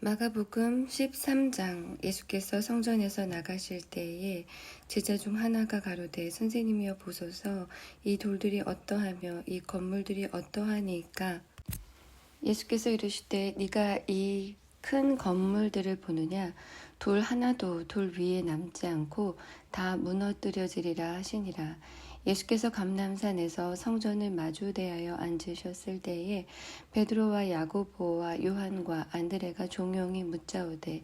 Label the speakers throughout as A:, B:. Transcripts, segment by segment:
A: 마가복음 13장. 예수께서 성전에서 나가실 때에 제자 중 하나가 가로되 선생님이여 보소서, 이 돌들이 어떠하며 이 건물들이 어떠하니까. 예수께서 이르시되 네가 이 큰 건물들을 보느냐? 돌 하나도 돌 위에 남지 않고 다 무너뜨려지리라 하시니라. 예수께서 감람산에서 성전을 마주대하여 앉으셨을 때에 베드로와 야고보와 요한과 안드레가 종용이 묻자오되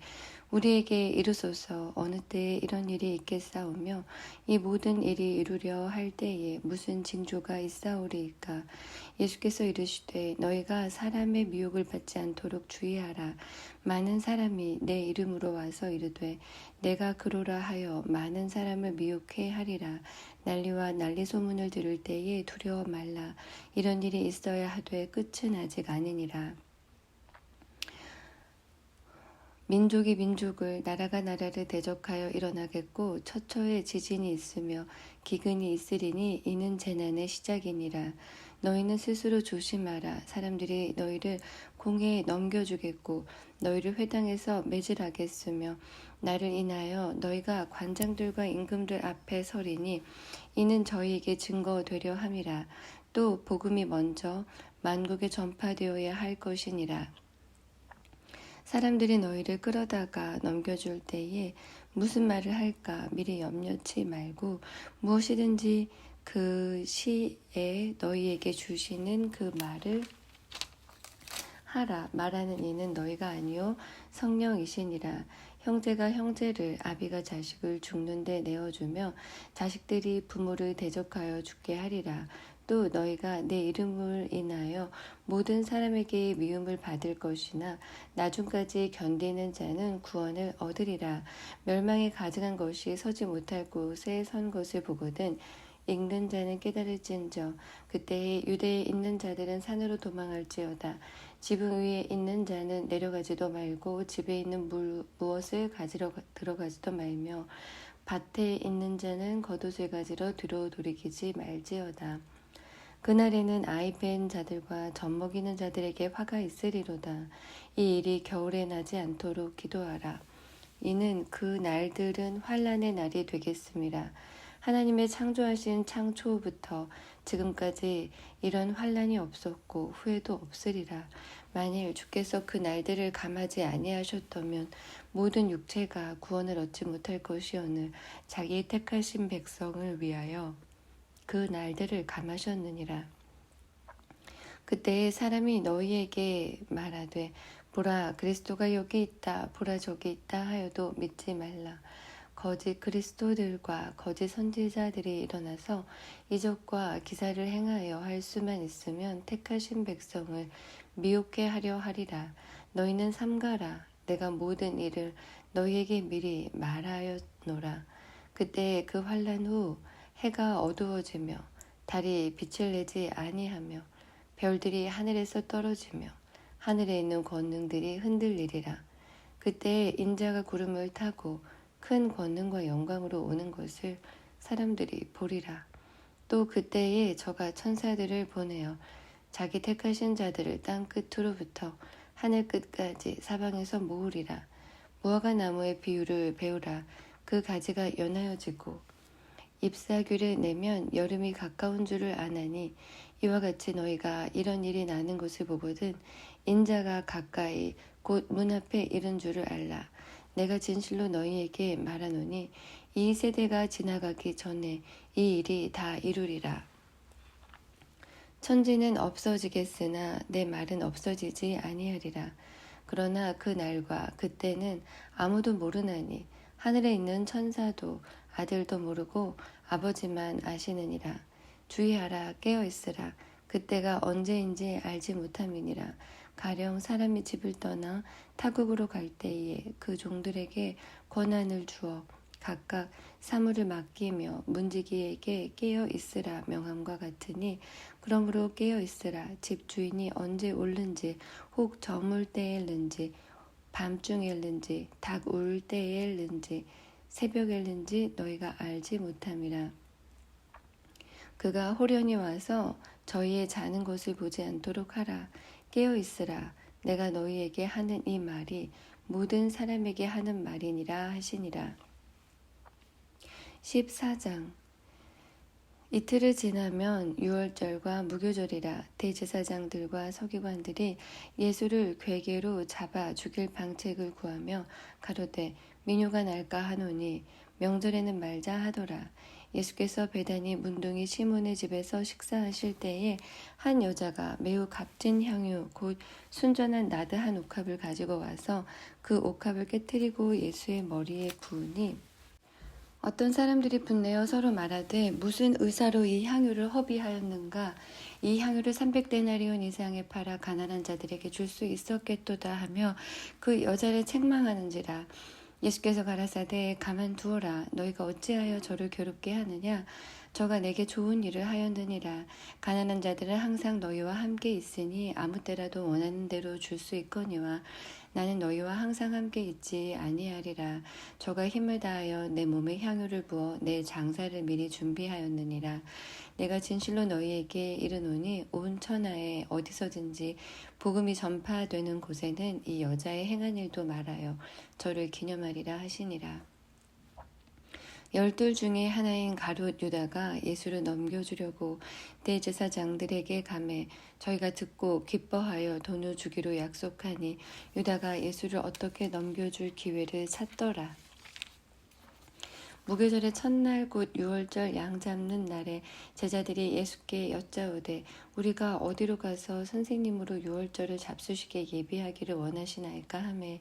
A: 우리에게 이르소서, 어느 때에 이런 일이 있겠사오며 이 모든 일이 이루려 할 때에 무슨 징조가 있사오리이까. 예수께서 이르시되 너희가 사람의 미혹을 받지 않도록 주의하라. 많은 사람이 내 이름으로 와서 이르되 내가 그로라 하여 많은 사람을 미혹해 하리라. 난리와 난리 소문을 들을 때에 두려워 말라. 이런 일이 있어야 하되 끝은 아직 아니니라. 민족이 민족을, 나라가 나라를 대적하여 일어나겠고 처처에 지진이 있으며 기근이 있으리니 이는 재난의 시작이니라. 너희는 스스로 조심하라. 사람들이 너희를 공회에 넘겨주겠고 너희를 회당에서 매질하겠으며 나를 인하여 너희가 관장들과 임금들 앞에 서리니 이는 저희에게 증거되려 함이라. 또 복음이 먼저 만국에 전파되어야 할 것이니라. 사람들이 너희를 끌어다가 넘겨줄 때에 무슨 말을 할까 미리 염려치 말고 무엇이든지 그 시에 너희에게 주시는 그 말을 하라. 말하는 이는 너희가 아니요 성령이시니라. 형제가 형제를, 아비가 자식을 죽는데 내어주며 자식들이 부모를 대적하여 죽게 하리라. 또 너희가 내 이름을 인하여 모든 사람에게 미움을 받을 것이나 나중까지 견디는 자는 구원을 얻으리라. 멸망에 가증한 것이 서지 못할 곳에 선 것을 보거든 읽는 자는 깨달을진저. 그때에 유대에 있는 자들은 산으로 도망할지어다. 지붕 위에 있는 자는 내려가지도 말고 집에 있는 무엇을 가지러 들어가지도 말며 밭에 있는 자는 겉옷을 가지러 뒤로 돌이키지 말지어다. 그날에는 아이 뺀 자들과 젖 먹이는 자들에게 화가 있으리로다. 이 일이 겨울에 나지 않도록 기도하라. 이는 그 날들은 환난의 날이 되겠습니다. 하나님의 창조하신 창초부터 지금까지 이런 환난이 없었고 후에도 없으리라. 만일 주께서 그 날들을 감하지 아니하셨다면 모든 육체가 구원을 얻지 못할 것이오늘 자기 택하신 백성을 위하여 그 날들을 감하셨느니라. 그때에 사람이 너희에게 말하되 보라 그리스도가 여기 있다, 보라 저기 있다 하여도 믿지 말라. 거짓 그리스도들과 거짓 선지자들이 일어나서 이적과 기사를 행하여 할 수만 있으면 택하신 백성을 미혹해 하려 하리라. 너희는 삼가라. 내가 모든 일을 너희에게 미리 말하였노라. 그때 그 환난 후 해가 어두워지며 달이 빛을 내지 아니하며 별들이 하늘에서 떨어지며 하늘에 있는 권능들이 흔들리리라. 그때 인자가 구름을 타고 큰 권능과 영광으로 오는 것을 사람들이 보리라. 또 그때에 저가 천사들을 보내어 자기 택하신 자들을 땅 끝으로부터 하늘 끝까지 사방에서 모으리라. 무화과 나무의 비유를 배우라. 그 가지가 연하여지고 잎사귀를 내면 여름이 가까운 줄을 아나니 이와 같이 너희가 이런 일이 나는 것을 보거든 인자가 가까이 곧 문 앞에 이른 줄을 알라. 내가 진실로 너희에게 말하노니 이 세대가 지나가기 전에 이 일이 다 이루리라. 천지는 없어지겠으나 내 말은 없어지지 아니하리라. 그러나 그 날과 그때는 아무도 모르나니 하늘에 있는 천사도 아들도 모르고 아버지만 아시느니라. 주의하라. 깨어있으라. 그때가 언제인지 알지 못함이니라. 가령 사람이 집을 떠나 타국으로 갈 때에 그 종들에게 권한을 주어 각각 사물을 맡기며 문지기에게 깨어있으라 명함과 같으니 그러므로 깨어있으라. 집 주인이 언제 올는지 혹 저물 때일는지 밤중일는지 닭 울 때일는지 새벽일는지 너희가 알지 못함이라. 그가 호련히 와서 저희의 자는 것을 보지 않도록 하라. 깨어있으라. 내가 너희에게 하는 이 말이 모든 사람에게 하는 말이니라 하시니라. 14장. 이틀을 지나면 유월절과 무교절이라 대제사장들과 서기관들이 예수를 궤계로 잡아 죽일 방책을 구하며 가로되 민요가 날까 하노니 명절에는 말자 하더라. 예수께서 베다니 문둥이 시몬의 집에서 식사하실 때에 한 여자가 매우 값진 향유 곧 순전한 나드 한 옥합을 가지고 와서 그 옥합을 깨뜨리고 예수의 머리에 부으니 어떤 사람들이 분내어 서로 말하되 무슨 의사로 이 향유를 허비하였는가? 이 향유를 300데나리온 이상에 팔아 가난한 자들에게 줄 수 있었겠도다 하며 그 여자를 책망하는지라. 예수께서 가라사대 가만두어라. 너희가 어찌하여 저를 괴롭게 하느냐? 저가 내게 좋은 일을 하였느니라. 가난한 자들은 항상 너희와 함께 있으니 아무 때라도 원하는 대로 줄 수 있거니와 나는 너희와 항상 함께 있지 아니하리라. 저가 힘을 다하여 내 몸에 향유를 부어 내 장사를 미리 준비하였느니라. 내가 진실로 너희에게 이르노니 온 천하에 어디서든지 복음이 전파되는 곳에는 이 여자의 행한 일도 말하여 저를 기념하리라 하시니라. 12 중에 하나인 가룟 유다가 예수를 넘겨주려고 대제사장들에게 가매 저희가 듣고 기뻐하여 돈을 주기로 약속하니 유다가 예수를 어떻게 넘겨줄 기회를 찾더라. 무교절의 첫날 곧 유월절 양 잡는 날에 제자들이 예수께 여짜오되 우리가 어디로 가서 선생님으로 유월절을 잡수시게 예비하기를 원하시나이까 하매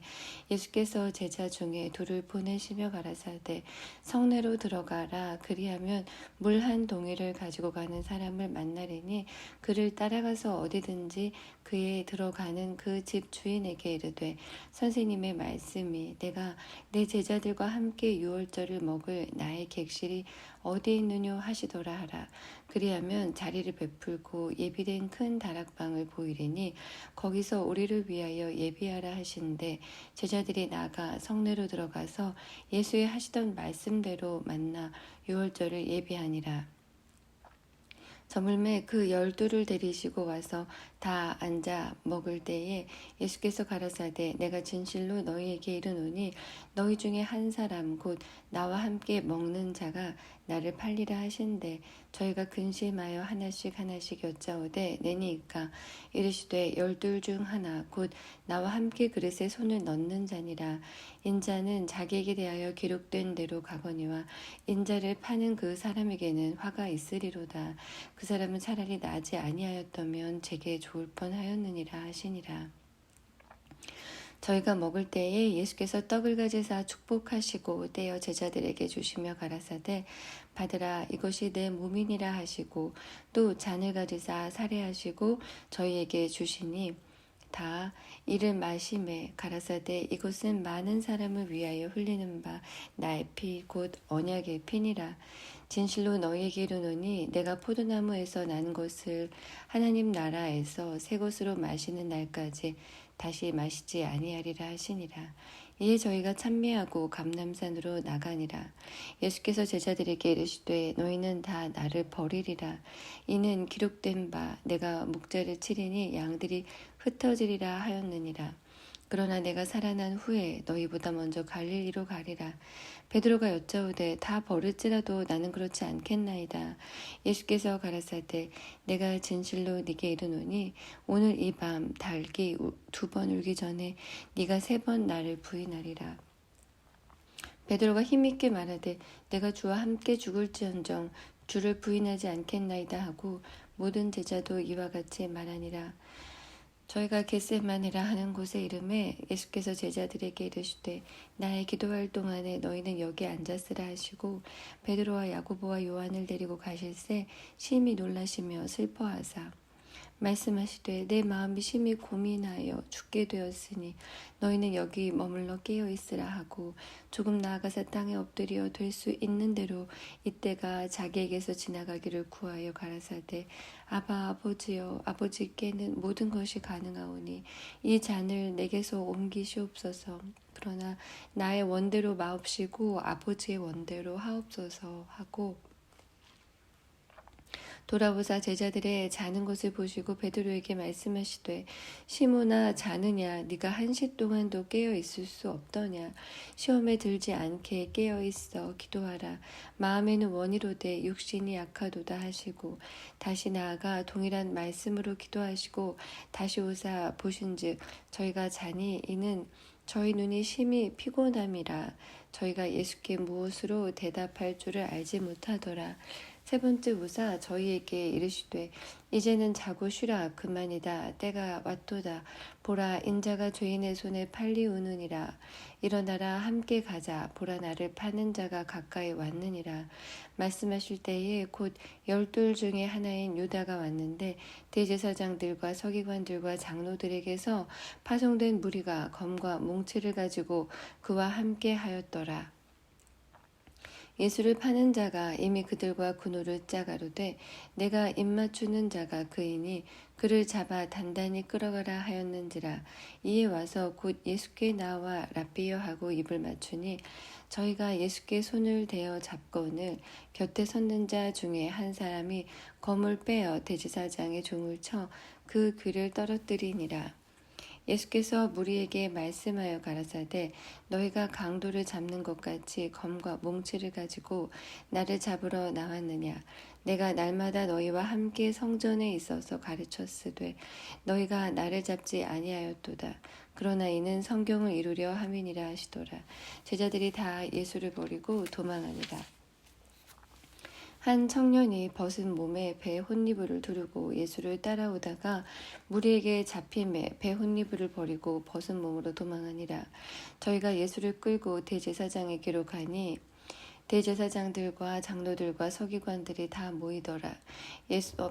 A: 예수께서 제자 중에 둘을 보내시며 가라사대 성내로 들어가라. 그리하면 물 한 동이를 가지고 가는 사람을 만나리니 그를 따라가서 어디든지 그에 들어가는 그 집 주인에게 이르되 선생님의 말씀이 내가 내 제자들과 함께 유월절을 먹을 나의 객실이 어디 있느뇨 하시더라 하라. 그리하면 자리를 베풀고 예비된 큰 다락방을 보이리니 거기서 우리를 위하여 예비하라 하신대 제자들이 나가 성내로 들어가서 예수의 하시던 말씀대로 만나 유월절을 예비하니라. 저물매 그 12를 데리시고 와서 다 앉아 먹을 때에 예수께서 가라사대 내가 진실로 너희에게 이르노니 너희 중에 한 사람 곧 나와 함께 먹는 자가 나를 팔리라 하신대 저희가 근심하여 하나씩 여짜오되 내니이까 이르시되 12 중 하나 곧 나와 함께 그릇에 손을 넣는 자니라. 인자는 자기에게 대하여 기록된 대로 가거니와 인자를 파는 그 사람에게는 화가 있으리로다. 그 사람은 차라리 나지 아니하였다면 제게 좋을 뻔하였느니라 하시니라. 저희가 먹을 때에 예수께서 떡을 가지사 축복하시고 떼어 제자들에게 주시며 가라사대 받으라 이것이 내 몸이니라 하시고 또 잔을 가지사 살해하시고 저희에게 주시니 다 이를 마시매 가라사대 이것은 많은 사람을 위하여 흘리는 바 나의 피 곧 언약의 피니라. 진실로 너희에게 이르노니 내가 포도나무에서 난 것을 하나님 나라에서 새 것으로 마시는 날까지 다시 마시지 아니하리라 하시니라. 이에 저희가 찬미하고 감람산으로 나가니라. 예수께서 제자들에게 이르시되 너희는 다 나를 버리리라. 이는 기록된 바 내가 목자를 치리니 양들이 흩어지리라 하였느니라. 그러나 내가 살아난 후에 너희보다 먼저 갈릴리로 가리라. 베드로가 여짜오되 다 버릴지라도 나는 그렇지 않겠나이다. 예수께서 가라사대 내가 진실로 네게 이르노니 오늘 이 밤 닭이 2번 울기 전에 네가 3번 나를 부인하리라. 베드로가 힘있게 말하되 내가 주와 함께 죽을지언정 주를 부인하지 않겠나이다 하고 모든 제자도 이와 같이 말하니라. 저희가 겟세마네라 하는 곳에 이름에 예수께서 제자들에게 이르시되 나의 기도할 동안에 너희는 여기 앉았으라 하시고 베드로와 야고보와 요한을 데리고 가실새 심히 놀라시며 슬퍼하사 말씀하시되 내 마음이 심히 고민하여 죽게 되었으니 너희는 여기 머물러 깨어있으라 하고 조금 나아가서 땅에 엎드려 될 수 있는 대로 이때가 자기에게서 지나가기를 구하여 가라사대 아바 아버지여 아버지께는 모든 것이 가능하오니 이 잔을 내게서 옮기시옵소서. 그러나 나의 원대로 마옵시고 아버지의 원대로 하옵소서 하고 돌아오사 제자들의 자는 것을 보시고 베드로에게 말씀하시되 시몬아 자느냐 네가 1시 동안도 깨어 있을 수 없더냐 시험에 들지 않게 깨어 있어 기도하라 마음에는 원이로되 육신이 약하도다 하시고 다시 나아가 동일한 말씀으로 기도하시고 다시 오사 보신즉 저희가 자니 이는 저희 눈이 심히 피곤함이라 저희가 예수께 무엇으로 대답할 줄을 알지 못하더라. 세 번째 오사 저희에게 이르시되 이제는 자고 쉬라 그만이다 때가 왔도다 보라 인자가 죄인의 손에 팔리우느니라 일어나라 함께 가자 보라 나를 파는 자가 가까이 왔느니라 말씀하실 때에 곧 12 중에 하나인 유다가 왔는데 대제사장들과 서기관들과 장로들에게서 파송된 무리가 검과 몽치를 가지고 그와 함께 하였더라. 예수를 파는 자가 이미 그들과 군우를 짜가로되 내가 입맞추는 자가 그이니 그를 잡아 단단히 끌어가라 하였는지라 이에 와서 곧 예수께 나와 랍비여 하고 입을 맞추니 저희가 예수께 손을 대어 잡거늘 곁에 섰는 자 중에 한 사람이 검을 빼어 대제사장의 종을 쳐 그 귀를 떨어뜨리니라. 예수께서 무리에게 말씀하여 가라사대 너희가 강도를 잡는 것 같이 검과 몽치를 가지고 나를 잡으러 나왔느냐 내가 날마다 너희와 함께 성전에 있어서 가르쳤으되 너희가 나를 잡지 아니하였도다 그러나 이는 성경을 이루려 함이니라 하시더라 제자들이 다 예수를 버리고 도망하니라 한 청년이 벗은 몸에 배 혼니부를 두르고 예수를 따라오다가 무리에게 잡힘에 배 혼니부를 버리고 벗은 몸으로 도망하니라. 저희가 예수를 끌고 대제사장에게로 가니 대제사장들과 장로들과 서기관들이 다 모이더라.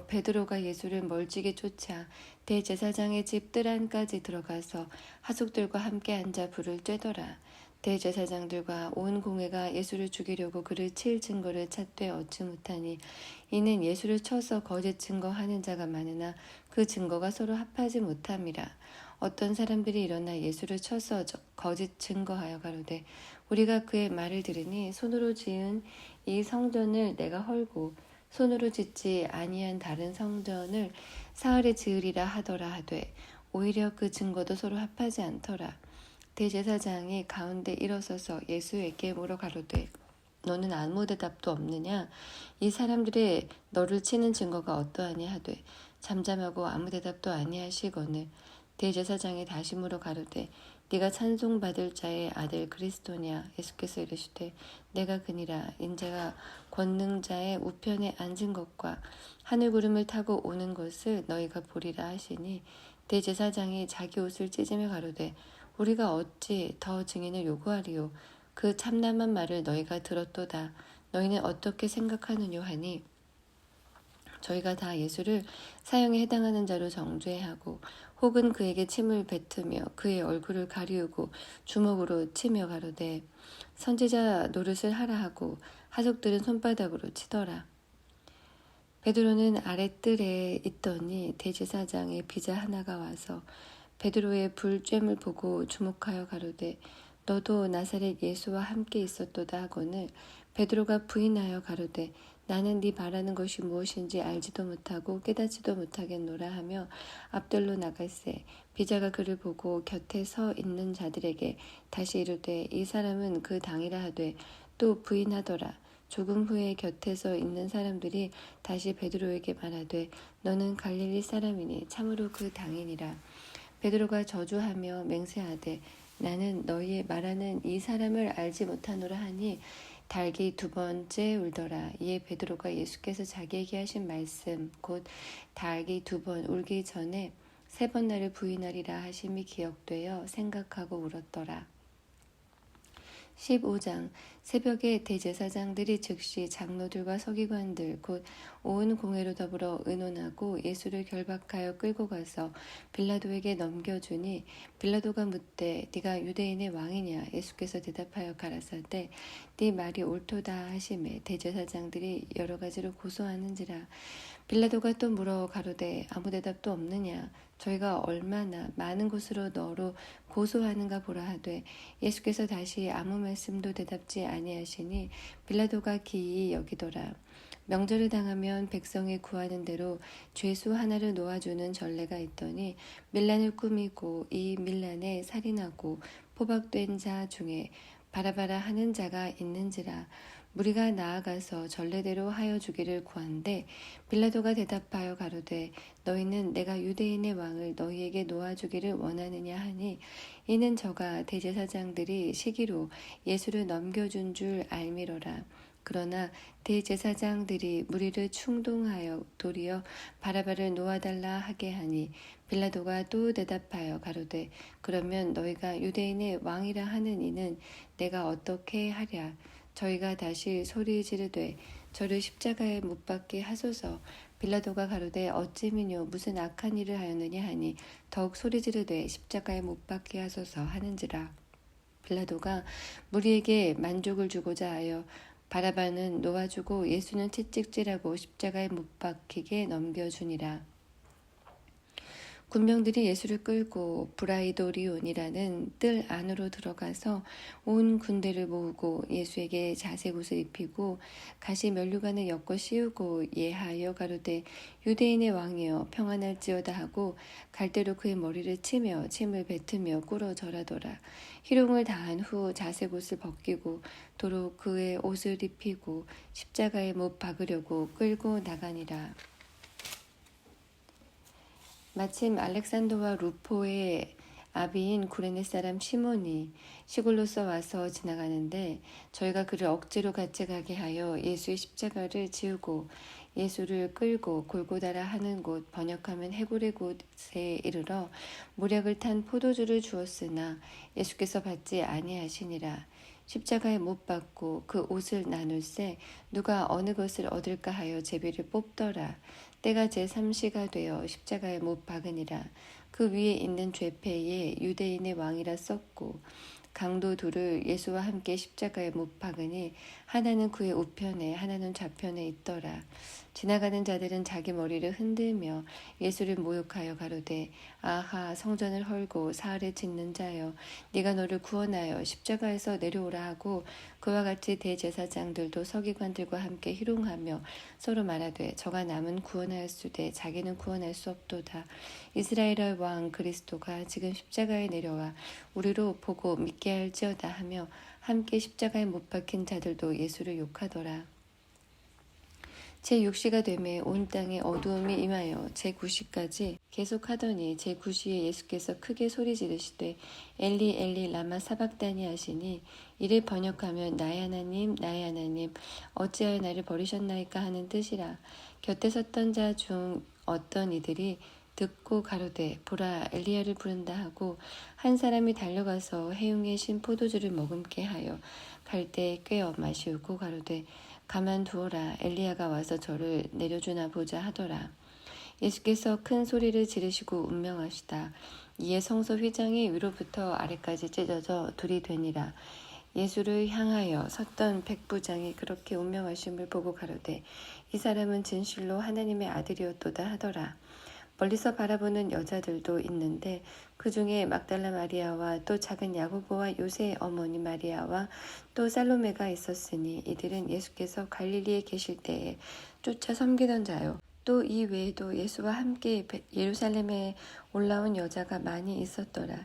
A: 베드로가 예수를 멀찍이 쫓아 대제사장의 집 뜰 안까지 들어가서 하숙들과 함께 앉아 불을 쬐더라. 대제사장들과 온 공회가 예수를 죽이려고 그를 칠 증거를 찾되 얻지 못하니 이는 예수를 쳐서 거짓 증거하는 자가 많으나 그 증거가 서로 합하지 못함이라. 어떤 사람들이 일어나 예수를 쳐서 거짓 증거하여 가로되 우리가 그의 말을 들으니 손으로 지은 이 성전을 내가 헐고 손으로 짓지 아니한 다른 성전을 사흘에 지으리라 하더라 하되 오히려 그 증거도 서로 합하지 않더라. 대제사장이 가운데 일어서서 예수에게 물어 가로되 너는 아무 대답도 없느냐? 이 사람들이 너를 치는 증거가 어떠하냐 하되 잠잠하고 아무 대답도 아니하시거늘 대제사장이 다시 물어 가로되 네가 찬송받을 자의 아들 그리스도냐? 예수께서 이르시되 내가 그니라. 인자가 권능자의 우편에 앉은 것과 하늘 구름을 타고 오는 것을 너희가 보리라 하시니 대제사장이 자기 옷을 찢으며 가로되 우리가 어찌 더 증인을 요구하리요? 그 참남한 말을 너희가 들었도다. 너희는 어떻게 생각하느뇨 하니 저희가 다 예수를 사형에 해당하는 자로 정죄하고 혹은 그에게 침을 뱉으며 그의 얼굴을 가리우고 주먹으로 치며 가로되 선지자 노릇을 하라 하고 하족들은 손바닥으로 치더라. 베드로는 아랫뜰에 있더니 대제사장의 비자 하나가 와서 베드로의 불쬐을 보고 주목하여 가로되 너도 나사렛 예수와 함께 있었도다 하거늘 베드로가 부인하여 가로되 나는 네 말하는 것이 무엇인지 알지도 못하고 깨닫지도 못하겠노라 하며 앞들로 나갈새 비자가 그를 보고 곁에 서 있는 자들에게 다시 이르되 이 사람은 그 당이라 하되 또 부인하더라. 조금 후에 곁에서 있는 사람들이 다시 베드로에게 말하되 너는 갈릴리 사람이니 참으로 그 당이니라. 베드로가 저주하며 맹세하되 나는 너희의 말하는 이 사람을 알지 못하노라 하니 닭이 2번째 울더라. 이에 베드로가 예수께서 자기에게 하신 말씀 곧 닭이 2번 울기 전에 3번 나를 부인하리라 하심이 기억되어 생각하고 울었더라. 15장 새벽에 대제사장들이 즉시 장로들과 서기관들 곧 온 공회로 더불어 의논하고 예수를 결박하여 끌고 가서 빌라도에게 넘겨주니 빌라도가 묻되 네가 유대인의 왕이냐? 예수께서 대답하여 가라사대 네 말이 옳도다 하시매 대제사장들이 여러 가지로 고소하는지라. 빌라도가 또 물어 가로되 아무 대답도 없느냐? 저희가 얼마나 많은 곳으로 너로 고소하는가 보라 하되 예수께서 다시 아무 말씀도 대답지 아니하시니 빌라도가 기이 여기더라. 명절을 당하면 백성이 구하는 대로 죄수 하나를 놓아주는 전례가 있더니 밀란을 꾸미고 이 밀란에 살인하고 포박된 자 중에 바라바라 하는 자가 있는지라. 무리가 나아가서 전례대로 하여 주기를 구한데 빌라도가 대답하여 가로되 너희는 내가 유대인의 왕을 너희에게 놓아주기를 원하느냐 하니 이는 저가 대제사장들이 시기로 예수를 넘겨준 줄 알미로라. 그러나 대제사장들이 무리를 충동하여 도리어 바라바를 놓아달라 하게 하니 빌라도가 또 대답하여 가로되 그러면 너희가 유대인의 왕이라 하는 이는 내가 어떻게 하랴. 저희가 다시 소리 지르되 저를 십자가에 못 박게 하소서. 빌라도가 가로되 어찌미뇨 무슨 악한 일을 하였느냐 하니 더욱 소리 지르되 십자가에 못 박게 하소서 하는지라. 빌라도가 무리에게 만족을 주고자 하여 바라바는 놓아주고 예수는 채찍질하고 십자가에 못 박히게 넘겨주니라. 군병들이 예수를 끌고 브라이도리온이라는 뜰 안으로 들어가서 온 군대를 모으고 예수에게 자색옷을 입히고 가시 면류관을 엮어 씌우고 예하여 가로되 유대인의 왕이여 평안할지어다 하고 갈대로 그의 머리를 치며 침을 뱉으며 꿇어 절하더라. 희롱을 다한 후 자색옷을 벗기고 도로 그의 옷을 입히고 십자가에 못 박으려고 끌고 나가니라. 마침 알렉산더와 루포의 아비인 구레네 사람 시몬이 시골로서 와서 지나가는데 저희가 그를 억지로 같이 가게 하여 예수의 십자가를 지우고 예수를 끌고 골고다라 하는 곳 번역하면 해골의 곳에 이르러 모략을 탄 포도주를 주었으나 예수께서 받지 아니하시니라. 십자가에 못 박고 그 옷을 나눌세 누가 어느 것을 얻을까 하여 제비를 뽑더라. 때가 제3시가 되어 십자가에 못 박으니라. 그 위에 있는 죄패에 유대인의 왕이라 썼고 강도 둘을 예수와 함께 십자가에 못 박으니 하나는 그의 우편에 하나는 좌편에 있더라. 지나가는 자들은 자기 머리를 흔들며 예수를 모욕하여 가로되 아하 성전을 헐고 사흘에 짓는 자여 네가 너를 구원하여 십자가에서 내려오라 하고 그와 같이 대제사장들도 서기관들과 함께 희롱하며 서로 말하되 저가 남은 구원하였으되 자기는 구원할 수 없도다. 이스라엘의 왕 그리스도가 지금 십자가에 내려와 우리로 보고 믿게 할지어다 하며 함께 십자가에 못 박힌 자들도 예수를 욕하더라. 제6시가 되매 온 땅에 어두움이 임하여 제9시까지 계속하더니 제9시에 예수께서 크게 소리 지르시되 엘리 엘리 라마 사박다니 하시니 이를 번역하면 나의 하나님 어찌하여 나를 버리셨나이까 하는 뜻이라. 곁에 섰던 자 중 어떤 이들이 듣고 가로되 보라 엘리야를 부른다 하고 한 사람이 달려가서 해웅에 신 포도주를 머금게 하여 갈대에 꿰어 마시우고 가로되 가만두어라 엘리야가 와서 저를 내려주나 보자 하더라. 예수께서 큰 소리를 지르시고 운명하시다. 이에 성소 휘장이 위로부터 아래까지 찢어져 둘이 되니라. 예수를 향하여 섰던 백부장이 그렇게 운명하심을 보고 가로되 이 사람은 진실로 하나님의 아들이었도다 하더라. 멀리서 바라보는 여자들도 있는데 그 중에 막달라 마리아와 또 작은 야고보와 요새의 어머니 마리아와 또 살로메가 있었으니 이들은 예수께서 갈릴리에 계실 때에 쫓아 섬기던 자요. 또 이 외에도 예수와 함께 예루살렘에 올라온 여자가 많이 있었더라.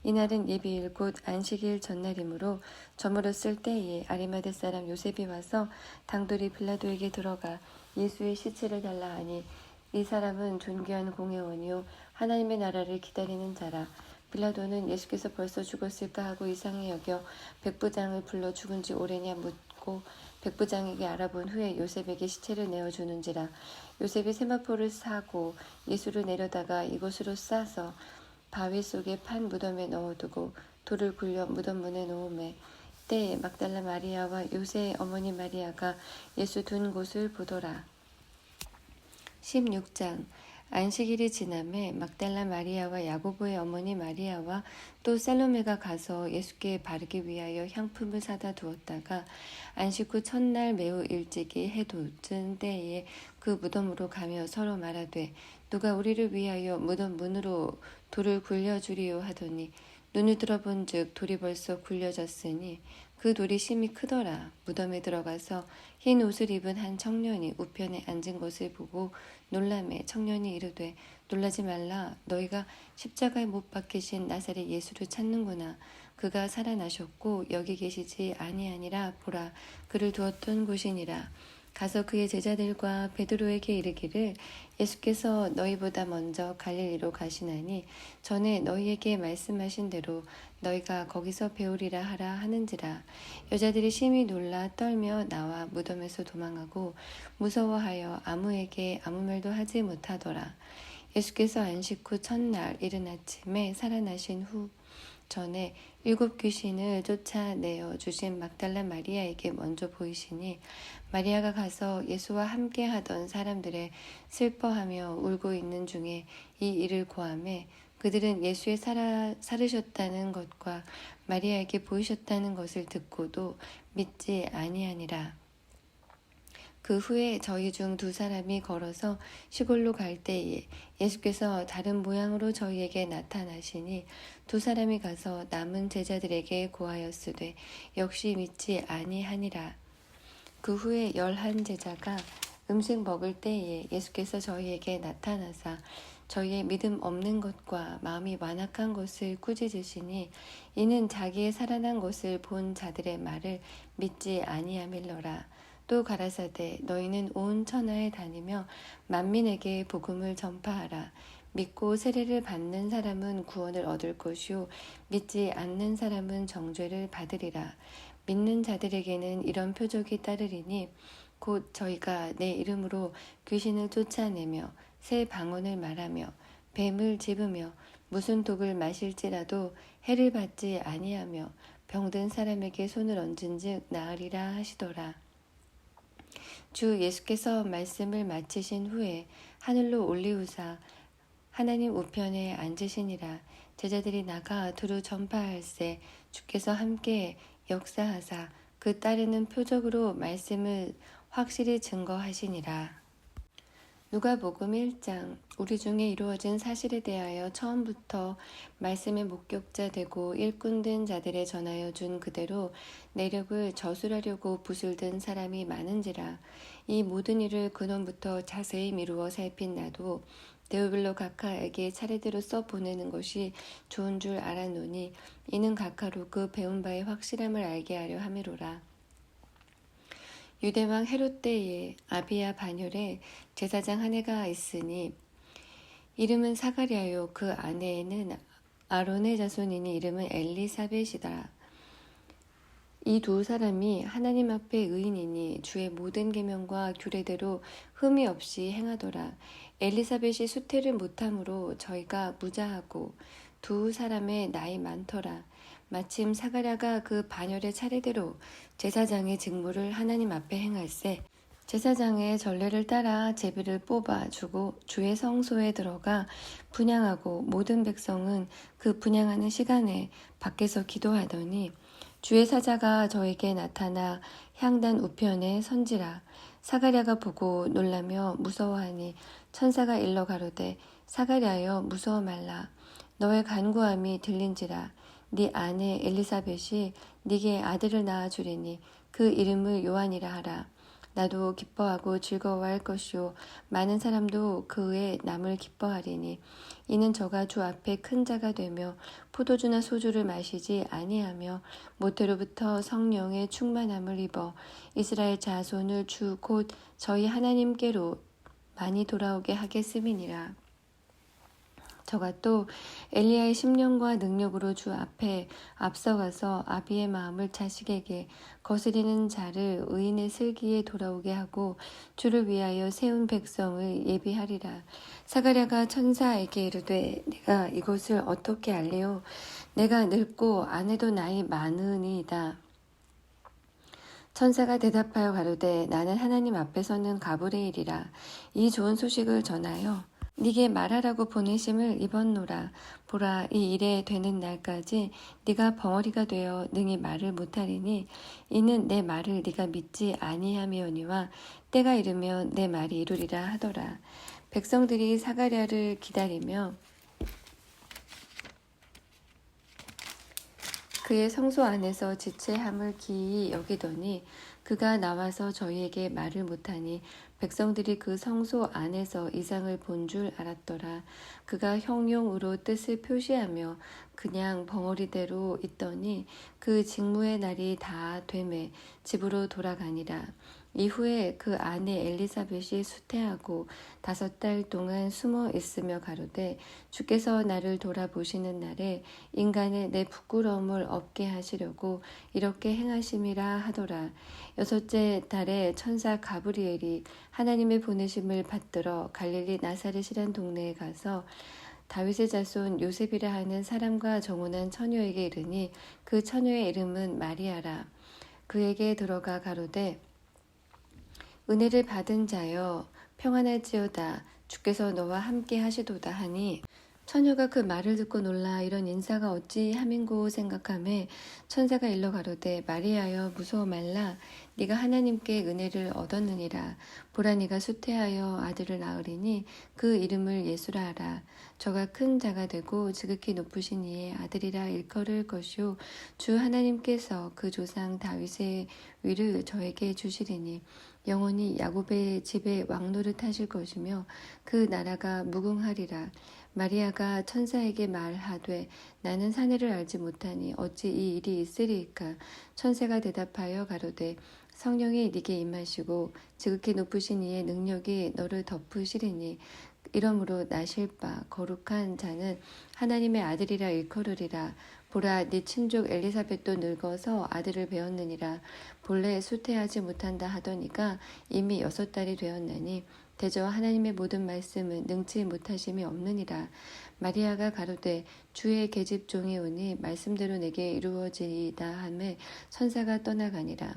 A: 이날은 예비일 곧 안식일 전날이므로 저물었을 때에 아리마대 사람 요셉이 와서 당돌이 빌라도에게 들어가 예수의 시체를 달라 하니 이 사람은 존귀한 공회원이요 하나님의 나라를 기다리는 자라. 빌라도는 예수께서 벌써 죽었을까 하고 이상히 여겨 백부장을 불러 죽은 지 오래냐 묻고 백부장에게 알아본 후에 요셉에게 시체를 내어주는지라. 요셉이 세마포를 사고 예수를 내려다가 이곳으로 싸서 바위 속에 판 무덤에 넣어두고 돌을 굴려 무덤 문에 놓음에 때에 막달라 마리아와 요새의 어머니 마리아가 예수 둔 곳을 보더라. 16장 안식일이 지남에 막달라 마리아와 야고보의 어머니 마리아와 또 살로메가 가서 예수께 바르기 위하여 향품을 사다 두었다가 안식 후 첫날 매우 일찍이 해 돋은 때에 그 무덤으로 가며 서로 말하되 누가 우리를 위하여 무덤 문으로 돌을 굴려주리요 하더니 눈을 들어본즉 돌이 벌써 굴려졌으니 그 돌이 심히 크더라. 무덤에 들어가서 흰 옷을 입은 한 청년이 우편에 앉은 것을 보고 놀라매 청년이 이르되 놀라지 말라. 너희가 십자가에 못 박히신 나사렛 예수를 찾는구나. 그가 살아나셨고 여기 계시지 아니하니라. 보라, 그를 두었던 곳이니라. 가서 그의 제자들과 베드로에게 이르기를 예수께서 너희보다 먼저 갈릴리로 가시나니 전에 너희에게 말씀하신 대로 너희가 거기서 배우리라 하라 하는지라. 여자들이 심히 놀라 떨며 나와 무덤에서 도망하고 무서워하여 아무에게 아무 말도 하지 못하더라. 예수께서 안식 후 첫날 이른 아침에 살아나신 후 전에 7 귀신을 쫓아내어 주신 막달라 마리아에게 먼저 보이시니 마리아가 가서 예수와 함께 하던 사람들의 슬퍼하며 울고 있는 중에 이 일을 고하매 그들은 예수의 살으셨다는 것과 마리아에게 보이셨다는 것을 듣고도 믿지 아니하니라. 그 후에 저희 중 2 사람이 걸어서 시골로 갈 때에 예수께서 다른 모양으로 저희에게 나타나시니 2 사람이 가서 남은 제자들에게 고하였으되 역시 믿지 아니하니라. 그 후에 11 제자가 음식 먹을 때에 예수께서 저희에게 나타나사 저희의 믿음 없는 것과 마음이 완악한 것을 꾸짖으시니 이는 자기의 살아난 것을 본 자들의 말을 믿지 아니함일러라. 또 가라사대 너희는 온 천하에 다니며 만민에게 복음을 전파하라. 믿고 세례를 받는 사람은 구원을 얻을 것이요 믿지 않는 사람은 정죄를 받으리라. 믿는 자들에게는 이런 표적이 따르리니 곧 저희가 내 이름으로 귀신을 쫓아내며 새 방언을 말하며 뱀을 집으며 무슨 독을 마실지라도 해를 받지 아니하며 병든 사람에게 손을 얹은즉 나으리라 하시더라. 주 예수께서 말씀을 마치신 후에 하늘로 올리우사 하나님 우편에 앉으시니라. 제자들이 나가 두루 전파할세 주께서 함께 역사하사 그 따르는 표적으로 말씀을 확실히 증거하시니라. 누가복음 1장. 우리 중에 이루어진 사실에 대하여 처음부터 말씀의 목격자 되고 일꾼된 자들에 전하여 준 그대로 내력을 저술하려고 붓을 든 사람이 많은지라. 이 모든 일을 근원부터 자세히 미루어 살핀 나도 데오빌로 각하에게 차례대로 써보내는 것이 좋은 줄 알았노니 이는 각하로 그 배운 바의 확실함을 알게 하려 함이로라. 유대왕 헤롯 때에 아비야 반열에 제사장 한 해가 있으니 이름은 사가랴요 그 아내에는 아론의 자손이니 이름은 엘리사벳이다. 이 2 사람이 하나님 앞에 의인이니 주의 모든 계명과 규례대로 흠이 없이 행하더라. 엘리사벳이 수태를 못함으로 저희가 무자하고 2 사람의 나이 많더라. 마침 사가랴가 그 반열의 차례대로 제사장의 직무를 하나님 앞에 행할세 제사장의 전례를 따라 제비를 뽑아 주고 주의 성소에 들어가 분향하고 모든 백성은 그 분향하는 시간에 밖에서 기도하더니 주의 사자가 저에게 나타나 향단 우편에 선지라. 사가랴가 보고 놀라며 무서워하니 천사가 일러 가로되 사가랴여 무서워 말라. 너의 간구함이 들린지라. 네 아내 엘리사벳이 네게 아들을 낳아 주리니 그 이름을 요한이라 하라. 나도 기뻐하고 즐거워할 것이요 많은 사람도 그의 남을 기뻐하리니 이는 저가 주 앞에 큰 자가 되며 포도주나 소주를 마시지 아니하며 모태로부터 성령의 충만함을 입어 이스라엘 자손을 주 곧 저희 하나님께로 많이 돌아오게 하겠음이니라. 저가 또 엘리야의 심령과 능력으로 주 앞에 앞서가서 아비의 마음을 자식에게 거스리는 자를 의인의 슬기에 돌아오게 하고 주를 위하여 세운 백성을 예비하리라. 사가랴가 천사에게 이르되 내가 이것을 어떻게 알리오? 내가 늙고 아내도 나이 많으니이다. 천사가 대답하여 가로되 나는 하나님 앞에 서는 가브리엘이라. 이 좋은 소식을 전하여 네게 말하라고 보내심을 입었노라. 보라, 이 일에 되는 날까지 네가 벙어리가 되어 능히 말을 못하리니 이는 내 말을 네가 믿지 아니함이오니와 때가 이르면 내 말이 이루리라 하더라. 백성들이 사가랴를 기다리며 그의 성소 안에서 지체함을 기이 여기더니 그가 나와서 저희에게 말을 못하니 백성들이 그 성소 안에서 이상을 본 줄 알았더라. 그가 형용으로 뜻을 표시하며 그냥 벙어리대로 있더니 그 직무의 날이 다 되매 집으로 돌아가니라. 이후에 그 아내 엘리사벳이 수태하고 5달 동안 숨어 있으며 가로되 주께서 나를 돌아보시는 날에 인간의 내 부끄러움을 없게 하시려고 이렇게 행하심이라 하더라. 6째 달에 천사 가브리엘이 하나님의 보내심을 받들어 갈릴리 나사렛이란 동네에 가서 다윗의 자손 요셉이라 하는 사람과 정혼한 처녀에게 이르니 그 처녀의 이름은 마리아라. 그에게 들어가 가로되 은혜를 받은 자여 평안할지어다 주께서 너와 함께 하시도다 하니 처녀가 그 말을 듣고 놀라 이런 인사가 어찌 함인고 생각하매 천사가 일러 가로되 마리아여 무서워 말라 네가 하나님께 은혜를 얻었느니라. 보라 네가 수태하여 아들을 낳으리니 그 이름을 예수라 하라. 저가 큰 자가 되고 지극히 높으신 이의 아들이라 일컬을 것이요 주 하나님께서 그 조상 다윗의 위를 저에게 주시리니 영원히 야곱의 집에 왕노릇 하실 것이며 그 나라가 무궁하리라. 마리아가 천사에게 말하되 나는 사내를 알지 못하니 어찌 이 일이 있으리이까. 천사가 대답하여 가로되 성령이 네게 임하시고 지극히 높으신 이의 능력이 너를 덮으시리니 이러므로 나실 바 거룩한 자는 하나님의 아들이라 일컬으리라. 보라 네 친족 엘리사벳도 늙어서 아들을 배었느니라. 본래 수태하지 못한다 하더니가 이미 6달이 되었나니 대저 하나님의 모든 말씀은 능치 못하심이 없느니라. 마리아가 가로되 주의 계집종이 오니 말씀대로 내게 이루어지이다 하매 천사가 떠나가니라.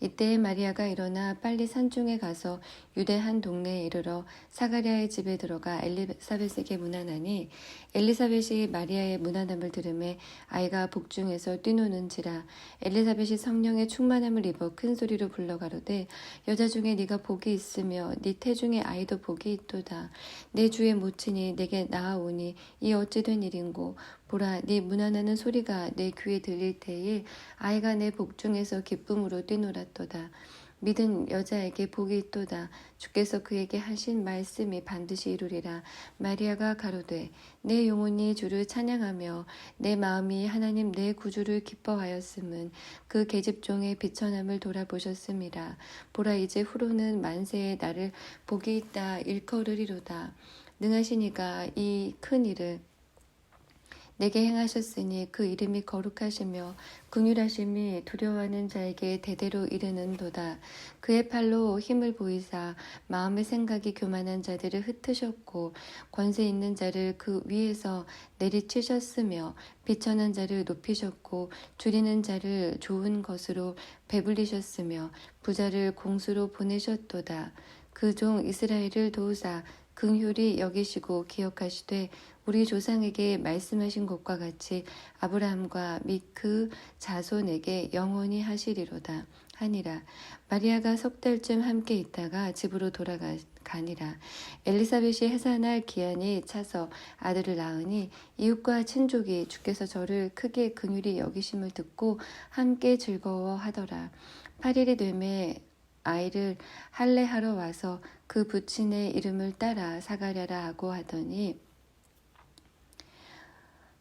A: 이때에 마리아가 일어나 빨리 산중에 가서 유대 한 동네에 이르러 사가랴의 집에 들어가 엘리사벳에게 문안하니 엘리사벳이 마리아의 문안함을 들으매 아이가 복중에서 뛰노는지라. 엘리사벳이 성령의 충만함을 입어 큰 소리로 불러 가로되 여자 중에 네가 복이 있으며 네 태중에 아이도 복이 있도다. 내 주의 모친이 내게 나아오니 이 어찌 된 일인고. 보라 네 문안하는 소리가 내 귀에 들릴 때에 아이가 내 복중에서 기쁨으로 뛰놀았도다. 믿은 여자에게 복이 있도다. 주께서 그에게 하신 말씀이 반드시 이루리라. 마리아가 가로되 내 영혼이 주를 찬양하며 내 마음이 하나님 내 구주를 기뻐하였음은 그 계집종의 비천함을 돌아보셨음이라. 보라 이제 후로는 만세에 나를 복이 있다 일컬으리로다. 능하신 이가 이 큰 일을 내게 행하셨으니 그 이름이 거룩하시며 긍휼하심이 두려워하는 자에게 대대로 이르는도다. 그의 팔로 힘을 보이사 마음의 생각이 교만한 자들을 흩으셨고 권세 있는 자를 그 위에서 내리치셨으며 비천한 자를 높이셨고 줄이는 자를 좋은 것으로 배불리셨으며 부자를 공수로 보내셨도다. 그 종 이스라엘을 도우사 긍휼히 여기시고 기억하시되 우리 조상에게 말씀하신 것과 같이 아브라함과 및 그 자손에게 영원히 하시리로다 하니라. 마리아가 6달쯤 함께 있다가 집으로 돌아가니라. 엘리사벳이 해산할 기한이 차서 아들을 낳으니 이웃과 친족이 주께서 저를 크게 긍휼히 여기심을 듣고 함께 즐거워하더라. 8일이 되매 아이를 할례하러 와서 그 부친의 이름을 따라 사가랴라 하고 하더니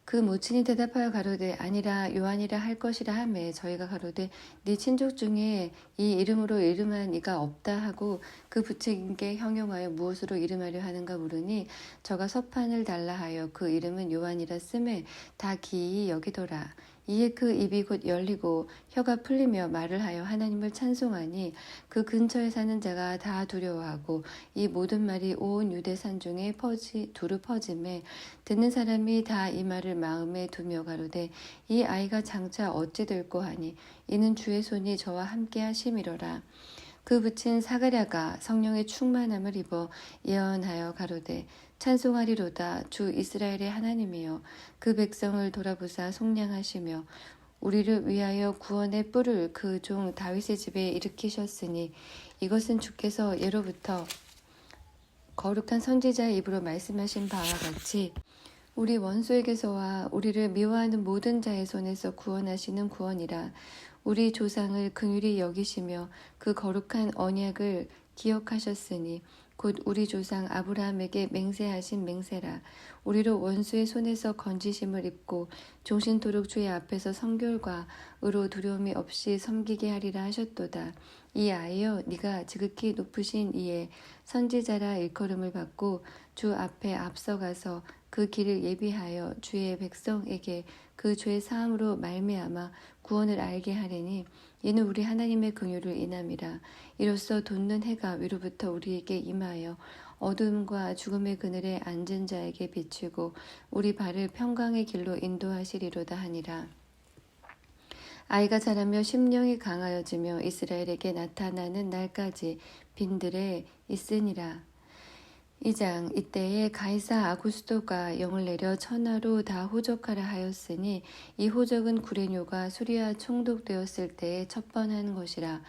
A: 그 모친이 대답하여 가로되 아니라 요한이라 할 것이라 하매 저희가 가로되 네 친족 중에 이 이름으로 이름한 이가 없다 하고 그 부친께 형용하여 무엇으로 이름하려 하는가 물으니 저가 서판을 달라 하여 그 이름은 요한이라 쓰매 다 기이 여기더라. 이에 그 입이 곧 열리고 혀가 풀리며 말을 하여 하나님을 찬송하니 그 근처에 사는 자가 다 두려워하고 이 모든 말이 온 유대산 중에 두루 퍼짐에 듣는 사람이 다 이 말을 마음에 두며 가로되 이 아이가 장차 어찌 될꼬 하니 이는 주의 손이 저와 함께 하심이로라. 그 부친 사가랴가 성령의 충만함을 입어 예언하여 가로되 찬송하리로다. 주 이스라엘의 하나님이여 그 백성을 돌아보사 속량하시며 우리를 위하여 구원의 뿔을 그 종 다윗의 집에 일으키셨으니 이것은 주께서 예로부터 거룩한 선지자의 입으로 말씀하신 바와 같이 우리 원수에게서와 우리를 미워하는 모든 자의 손에서 구원하시는 구원이라. 우리 조상을 긍휼히 여기시며 그 거룩한 언약을 기억하셨으니 곧 우리 조상 아브라함에게 맹세하신 맹세라. 우리로 원수의 손에서 건지심을 입고 종신토록 주의 앞에서 성결과 의로 두려움이 없이 섬기게 하리라 하셨도다. 이 아이여, 네가 지극히 높으신 이의 선지자라 일컬음을 받고 주 앞에 앞서가서 그 길을 예비하여 주의 백성에게 그 죄 사함으로 말미암아 구원을 알게 하리니 이는 우리 하나님의 긍휼을 인함이라. 이로써 돋는 해가 위로부터 우리에게 임하여 어둠과 죽음의 그늘에 앉은 자에게 비추고 우리 발을 평강의 길로 인도하시리로다 하니라. 아이가 자라며 심령이 강하여지며 이스라엘에게 나타나는 날까지 빈들에 있으니라. 2장. 이때에 가이사 아구스도가 영을 내려 천하로 다 호적하라 하였으니 이 호적은 구레뇨가 수리와 총독되었을 때에 첩번한 것이라.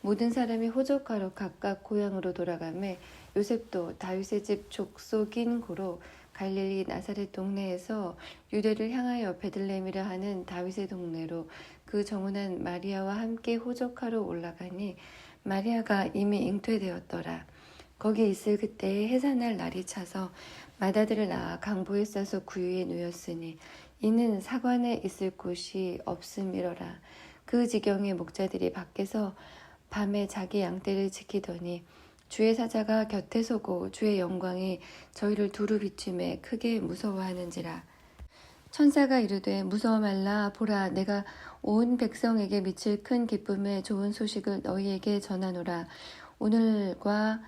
A: 모든 사람이 호적하러 각각 고향으로 돌아가매 요셉도 다윗의 집 족속인 고로 갈릴리 나사렛 동네에서 유대를 향하여 베들레헴이라 하는 다윗의 동네로 그 정혼한 마리아와 함께 호적하러 올라가니 마리아가 이미 잉퇴되었더라. 거기 있을 그때에 해산할 날이 차서 맏아들을 낳아 강보에 싸서 구유에 누였으니 이는 사관에 있을 곳이 없음이러라. 그 지경에 목자들이 밖에서 밤에 자기 양떼를 지키더니 주의 사자가 곁에 서고 주의 영광이 저희를 두루 비춤에 크게 무서워하는지라. 천사가 이르되 무서워 말라. 보라, 내가 온 백성에게 미칠 큰 기쁨의 좋은 소식을 너희에게 전하노라. 오늘과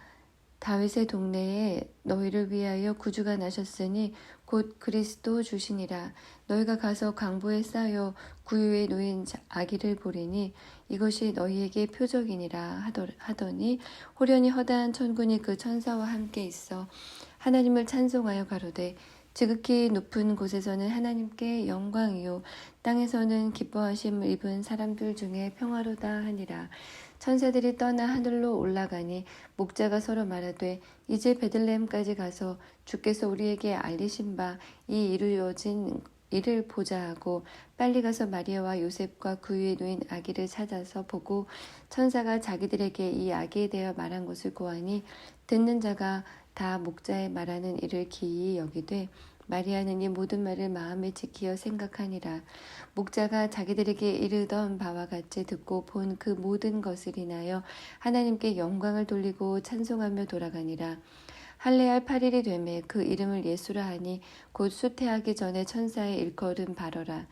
A: 다윗의 동네에 너희를 위하여 구주가 나셨으니 곧 그리스도 주시니라. 너희가 가서 강보에 쌓여 구유에 놓인 아기를 보리니 이것이 너희에게 표적이니라 하더니 호련히 허다한 천군이 그 천사와 함께 있어 하나님을 찬송하여 가로되 지극히 높은 곳에서는 하나님께 영광이요 땅에서는 기뻐하심을 입은 사람들 중에 평화로다 하니라. 천사들이 떠나 하늘로 올라가니 목자가 서로 말하되 이제 베들레헴까지 가서 주께서 우리에게 알리신 바 이 이루어진 일을 보자 하고 빨리 가서 마리아와 요셉과 그 위에 놓인 아기를 찾아서 보고 천사가 자기들에게 이 아기에 대하여 말한 것을 고하니 듣는 자가 다 목자의 말하는 일을 기이히 여기되 마리아는 이 모든 말을 마음에 지키어 생각하니라. 목자가 자기들에게 이르던 바와 같이 듣고 본 그 모든 것을 인하여 하나님께 영광을 돌리고 찬송하며 돌아가니라. 할례할 8일이 되매 그 이름을 예수라 하니 곧 수태하기 전에 천사의 일컬음 바러라.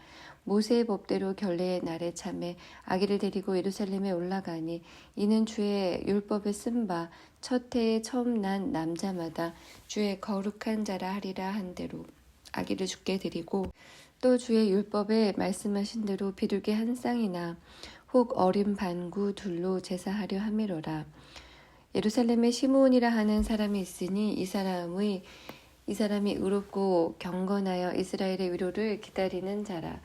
A: 모세의 법대로 결례의 날에 참에 아기를 데리고 예루살렘에 올라가니 이는 주의 율법에 쓴 바 첫 해에 처음 난 남자마다 주의 거룩한 자라 하리라 한 대로 아기를 주께 드리고 또 주의 율법에 말씀하신 대로 비둘기 한 쌍이나 혹 어린 반구 둘로 제사하려 함이로라. 예루살렘에 시므온이라 하는 사람이 있으니 이 사람이 의롭고 경건하여 이스라엘의 위로를 기다리는 자라.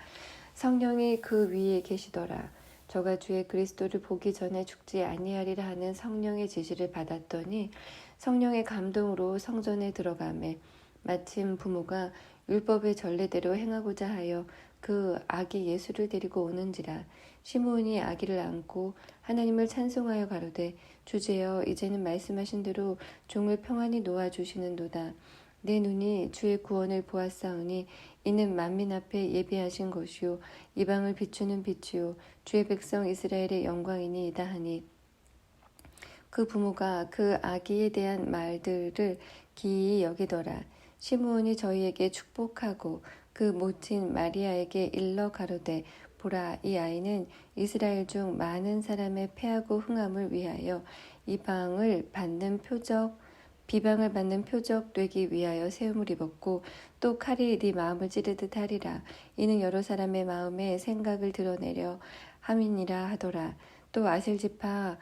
A: 성령이 그 위에 계시더라. 저가 주의 그리스도를 보기 전에 죽지 아니하리라 하는 성령의 지시를 받았더니 성령의 감동으로 성전에 들어가매 마침 부모가 율법의 전례대로 행하고자 하여 그 아기 예수를 데리고 오는지라. 시므온이 아기를 안고 하나님을 찬송하여 가로되 주제여 이제는 말씀하신 대로 종을 평안히 놓아주시는도다. 내 눈이 주의 구원을 보았사오니 이는 만민 앞에 예비하신 것이요 이방을 비추는 빛이요 주의 백성 이스라엘의 영광이니이다 하니 그 부모가 그 아기에 대한 말들을 기이히 여기더라. 시므온이 저희에게 축복하고 그 모친 마리아에게 일러 가로되 보라, 이 아이는 이스라엘 중 많은 사람의 패하고 흥함을 위하여 비방을 받는 표적 되기 위하여 세움을 입었고 또 칼이 네 마음을 찌르듯 하리라. 이는 여러 사람의 마음에 생각을 드러내려 함이니라 하더라. 또 아셀지파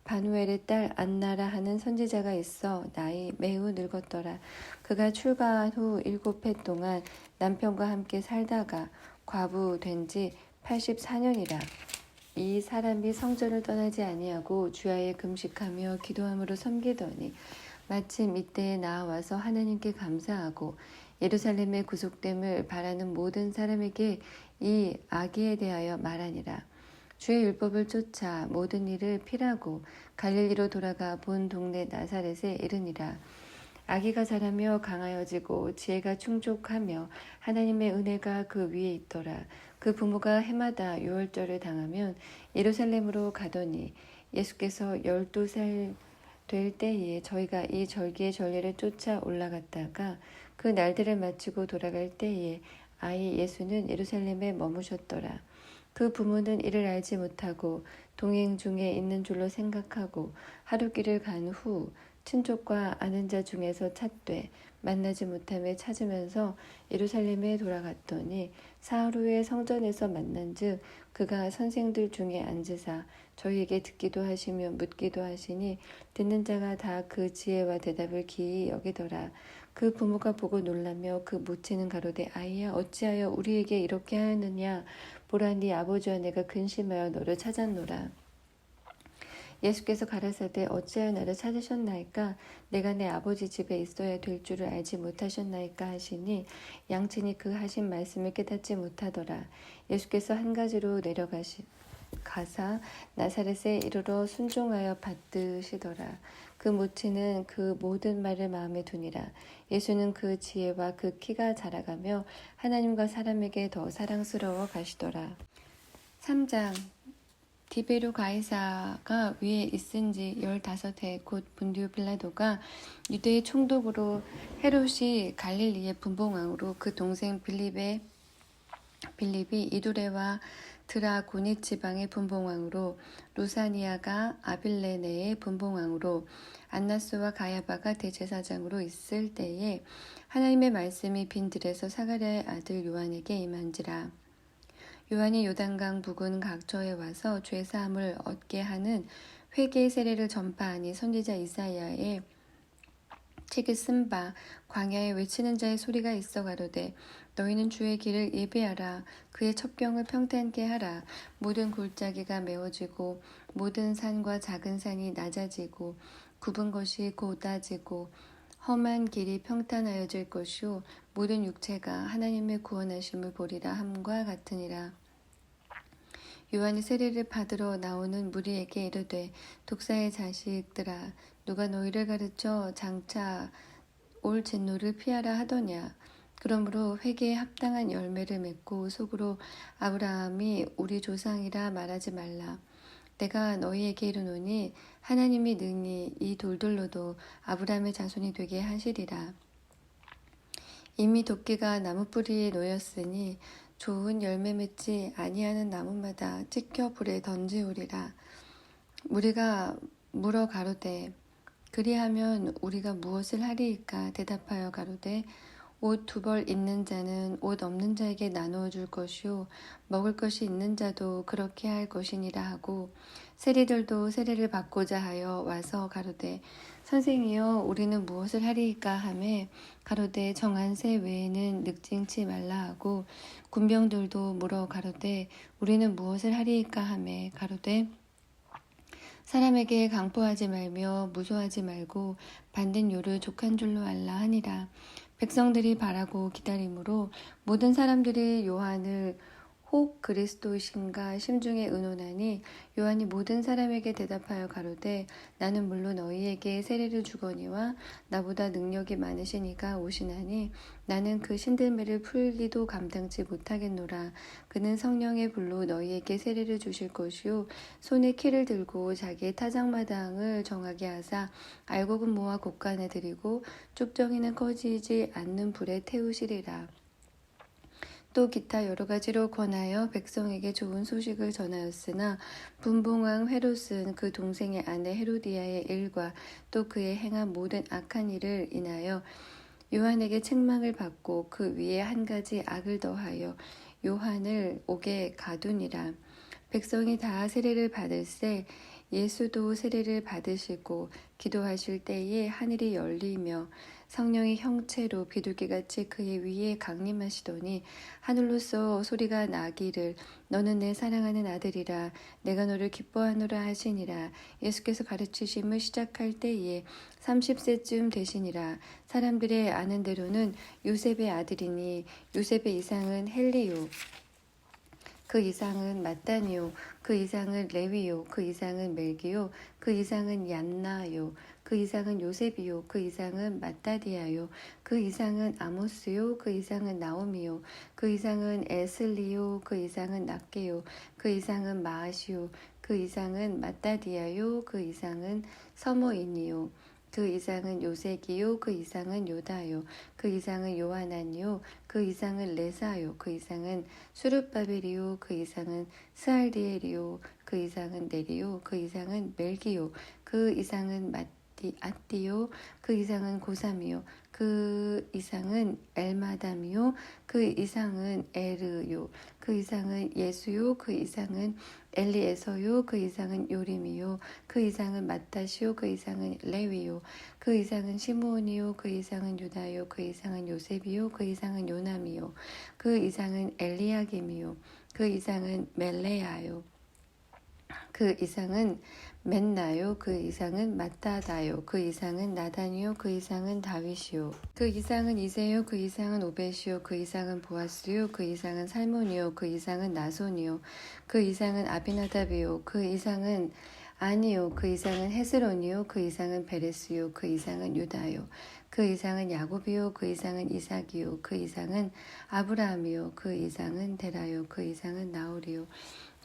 A: 바누엘의 딸 안나라 하는 선지자가 있어 나이 매우 늙었더라. 그가 출가한 후 7해 동안 남편과 함께 살다가 과부된 지 84년이라. 이 사람이 성전을 떠나지 아니하고 주야에 금식하며 기도함으로 섬기더니 마침 이때에 나와서 하나님께 감사하고 예루살렘의 구속됨을 바라는 모든 사람에게 이 아기에 대하여 말하니라. 주의 율법을 쫓아 모든 일을 필하고 갈릴리로 돌아가 본 동네 나사렛에 이르니라. 아기가 자라며 강하여지고 지혜가 충족하며 하나님의 은혜가 그 위에 있더라. 그 부모가 해마다 유월절을 당하면 예루살렘으로 가더니 예수께서 12살 될 때에 저희가 이 절기의 전례를 쫓아 올라갔다가 그 날들을 마치고 돌아갈 때에 아이 예수는 예루살렘에 머무셨더라. 그 부모는 이를 알지 못하고 동행 중에 있는 줄로 생각하고 하루길을 간 후 친족과 아는 자 중에서 찾되 만나지 못하며 찾으면서 예루살렘에 돌아갔더니 사흘 후에 성전에서 만난즉 그가 선생들 중에 앉으사 저희에게 듣기도 하시며 묻기도 하시니 듣는 자가 다 그 지혜와 대답을 기이 여기더라. 그 부모가 보고 놀라며 그 모친은 가로되 아이야 어찌하여 우리에게 이렇게 하였느냐 보라 네 아버지와 내가 근심하여 너를 찾았노라. 예수께서 가라사대 어찌하여 나를 찾으셨나이까 내가 내 아버지 집에 있어야 될 줄을 알지 못하셨나이까 하시니 양친이 그 하신 말씀을 깨닫지 못하더라. 예수께서 한 가지로 가사 나사렛에 이르러 순종하여 받드시더라. 그 모친은 그 모든 말을 마음에 두니라. 예수는 그 지혜와 그 키가 자라가며 하나님과 사람에게 더 사랑스러워 가시더라. 3장 디베르 가이사가 위에 있은지 15해 곧 본디오 빌라도가 유대의 총독으로 헤롯이 갈릴리의 분봉왕으로 그 동생 빌립이 이두레와 드라고니 지방의 분봉왕으로 루사니아가 아빌레네의 분봉왕으로 안나스와 가야바가 대제사장으로 있을 때에 하나님의 말씀이 빈 들에서 사가랴의 아들 요한에게 임한지라. 요한이 요단강 부근 각처에 와서 죄사함을 얻게 하는 회개의 세례를 전파하니 선지자 이사야의 책을 쓴 바 광야에 외치는 자의 소리가 있어 가로되 너희는 주의 길을 예비하라. 그의 첩경을 평탄케 하라. 모든 골짜기가 메워지고 모든 산과 작은 산이 낮아지고 굽은 것이 곧아지고 험한 길이 평탄하여질 것이요 모든 육체가 하나님의 구원하심을 보리라 함과 같으니라. 요한이 세례를 받으러 나오는 무리에게 이르되 독사의 자식들아 누가 너희를 가르쳐 장차 올 진노를 피하라 하더냐. 그러므로 회개에 합당한 열매를 맺고 속으로 아브라함이 우리 조상이라 말하지 말라. 내가 너희에게 이르노니 하나님이 능히 이 돌들로도 아브라함의 자손이 되게 하시리라. 이미 도끼가 나무 뿌리에 놓였으니 좋은 열매 맺지 아니하는 나무마다 찍혀 불에 던지우리라. 무리가 물어 가로되 그리하면 우리가 무엇을 하리이까 대답하여 가로되 옷 2벌 있는 자는 옷 없는 자에게 나누어 줄 것이요 먹을 것이 있는 자도 그렇게 할 것이니라 하고 세리들도 세례를 받고자 하여 와서 가로되 선생이여 우리는 무엇을 하리이까 하매 가로되 정한 새 외에는 늑징치 말라 하고 군병들도 물어 가로되 우리는 무엇을 하리이까 하매 가로되 사람에게 강포하지 말며 무소하지 말고 받는 요를 족한 줄로 알라 하니라. 백성들이 바라고 기다림으로 모든 사람들이 요한을 혹 그리스도이신가 심중에 의논하니 요한이 모든 사람에게 대답하여 가로되 나는 물론 너희에게 세례를 주거니와 나보다 능력이 많으신 이가 오시나니 나는 그 신들매를 풀기도 감당치 못하겠노라. 그는 성령의 불로 너희에게 세례를 주실 것이요 손에 키를 들고 자기의 타작마당을 정하게 하사 알곡은 모아 곡간에 들이고 쭉정이는 꺼지지 않는 불에 태우시리라. 또 기타 여러 가지로 권하여 백성에게 좋은 소식을 전하였으나 분봉왕 헤롯은 그 동생의 아내 헤로디아의 일과 또 그의 행한 모든 악한 일을 인하여 요한에게 책망을 받고 그 위에 한 가지 악을 더하여 요한을 옥에 가두니라. 백성이 다 세례를 받을새 예수도 세례를 받으시고 기도하실 때에 하늘이 열리며 성령이 형체로 비둘기같이 그의 위에 강림하시더니 하늘로서 소리가 나기를 너는 내 사랑하는 아들이라 내가 너를 기뻐하노라 하시니라. 예수께서 가르치심을 시작할 때에 30세쯤 되시니라. 사람들의 아는 대로는 요셉의 아들이니 요셉의 이상은 헬리요 그 이상은 마따니요 그 이상은 레위요 그 이상은 멜기요 그 이상은 얀나요 그 이상은 요셉이요 그 이상은 마따디아요 그 이상은 아모스요 그 이상은 나오미요 그 이상은 에슬리요 그 이상은 낫게요 그 이상은 마아시요 그 이상은 마따디아요 그 이상은 서모인이요 그 이상은 요세기요 그 이상은 요다요 그 이상은 요하나니요 그 이상은 레사요 그 이상은 수룹바벨이요 그 이상은 스알디엘이요 그 이상은 네리요 그 이상은 멜기요 그 이상은 아띠요 그 이상은 고삼이요 그 이상은 엘마담이요 그 이상은 에르요 그 이상은 예수요 그 이상은 엘리에서요 그 이상은 요림이요 그 이상은 마따시요 그 이상은 레위요 그 이상은 시므온이요 그 이상은 유다요 그 이상은 요셉이요 그 이상은 요남이요 그 이상은 엘리야김이요 그 이상은 멜레야요 그 이상은 맨나요 그 이상은 마따다요 그 이상은 나단이요 그 이상은 다윗이요 그 이상은 이세요 그 이상은 오벳이요 그 이상은 보아스요 그 이상은 살몬이요 그 이상은 나손이요 그 이상은 아비나답이요 그 이상은 아니요 그 이상은 헤스론이요 그 이상은 베레스요 그 이상은 유다요 그 이상은 야곱이요 그 이상은 이삭이요 그 이상은 아브라함이요 그 이상은 데라요 그 이상은 나홀이요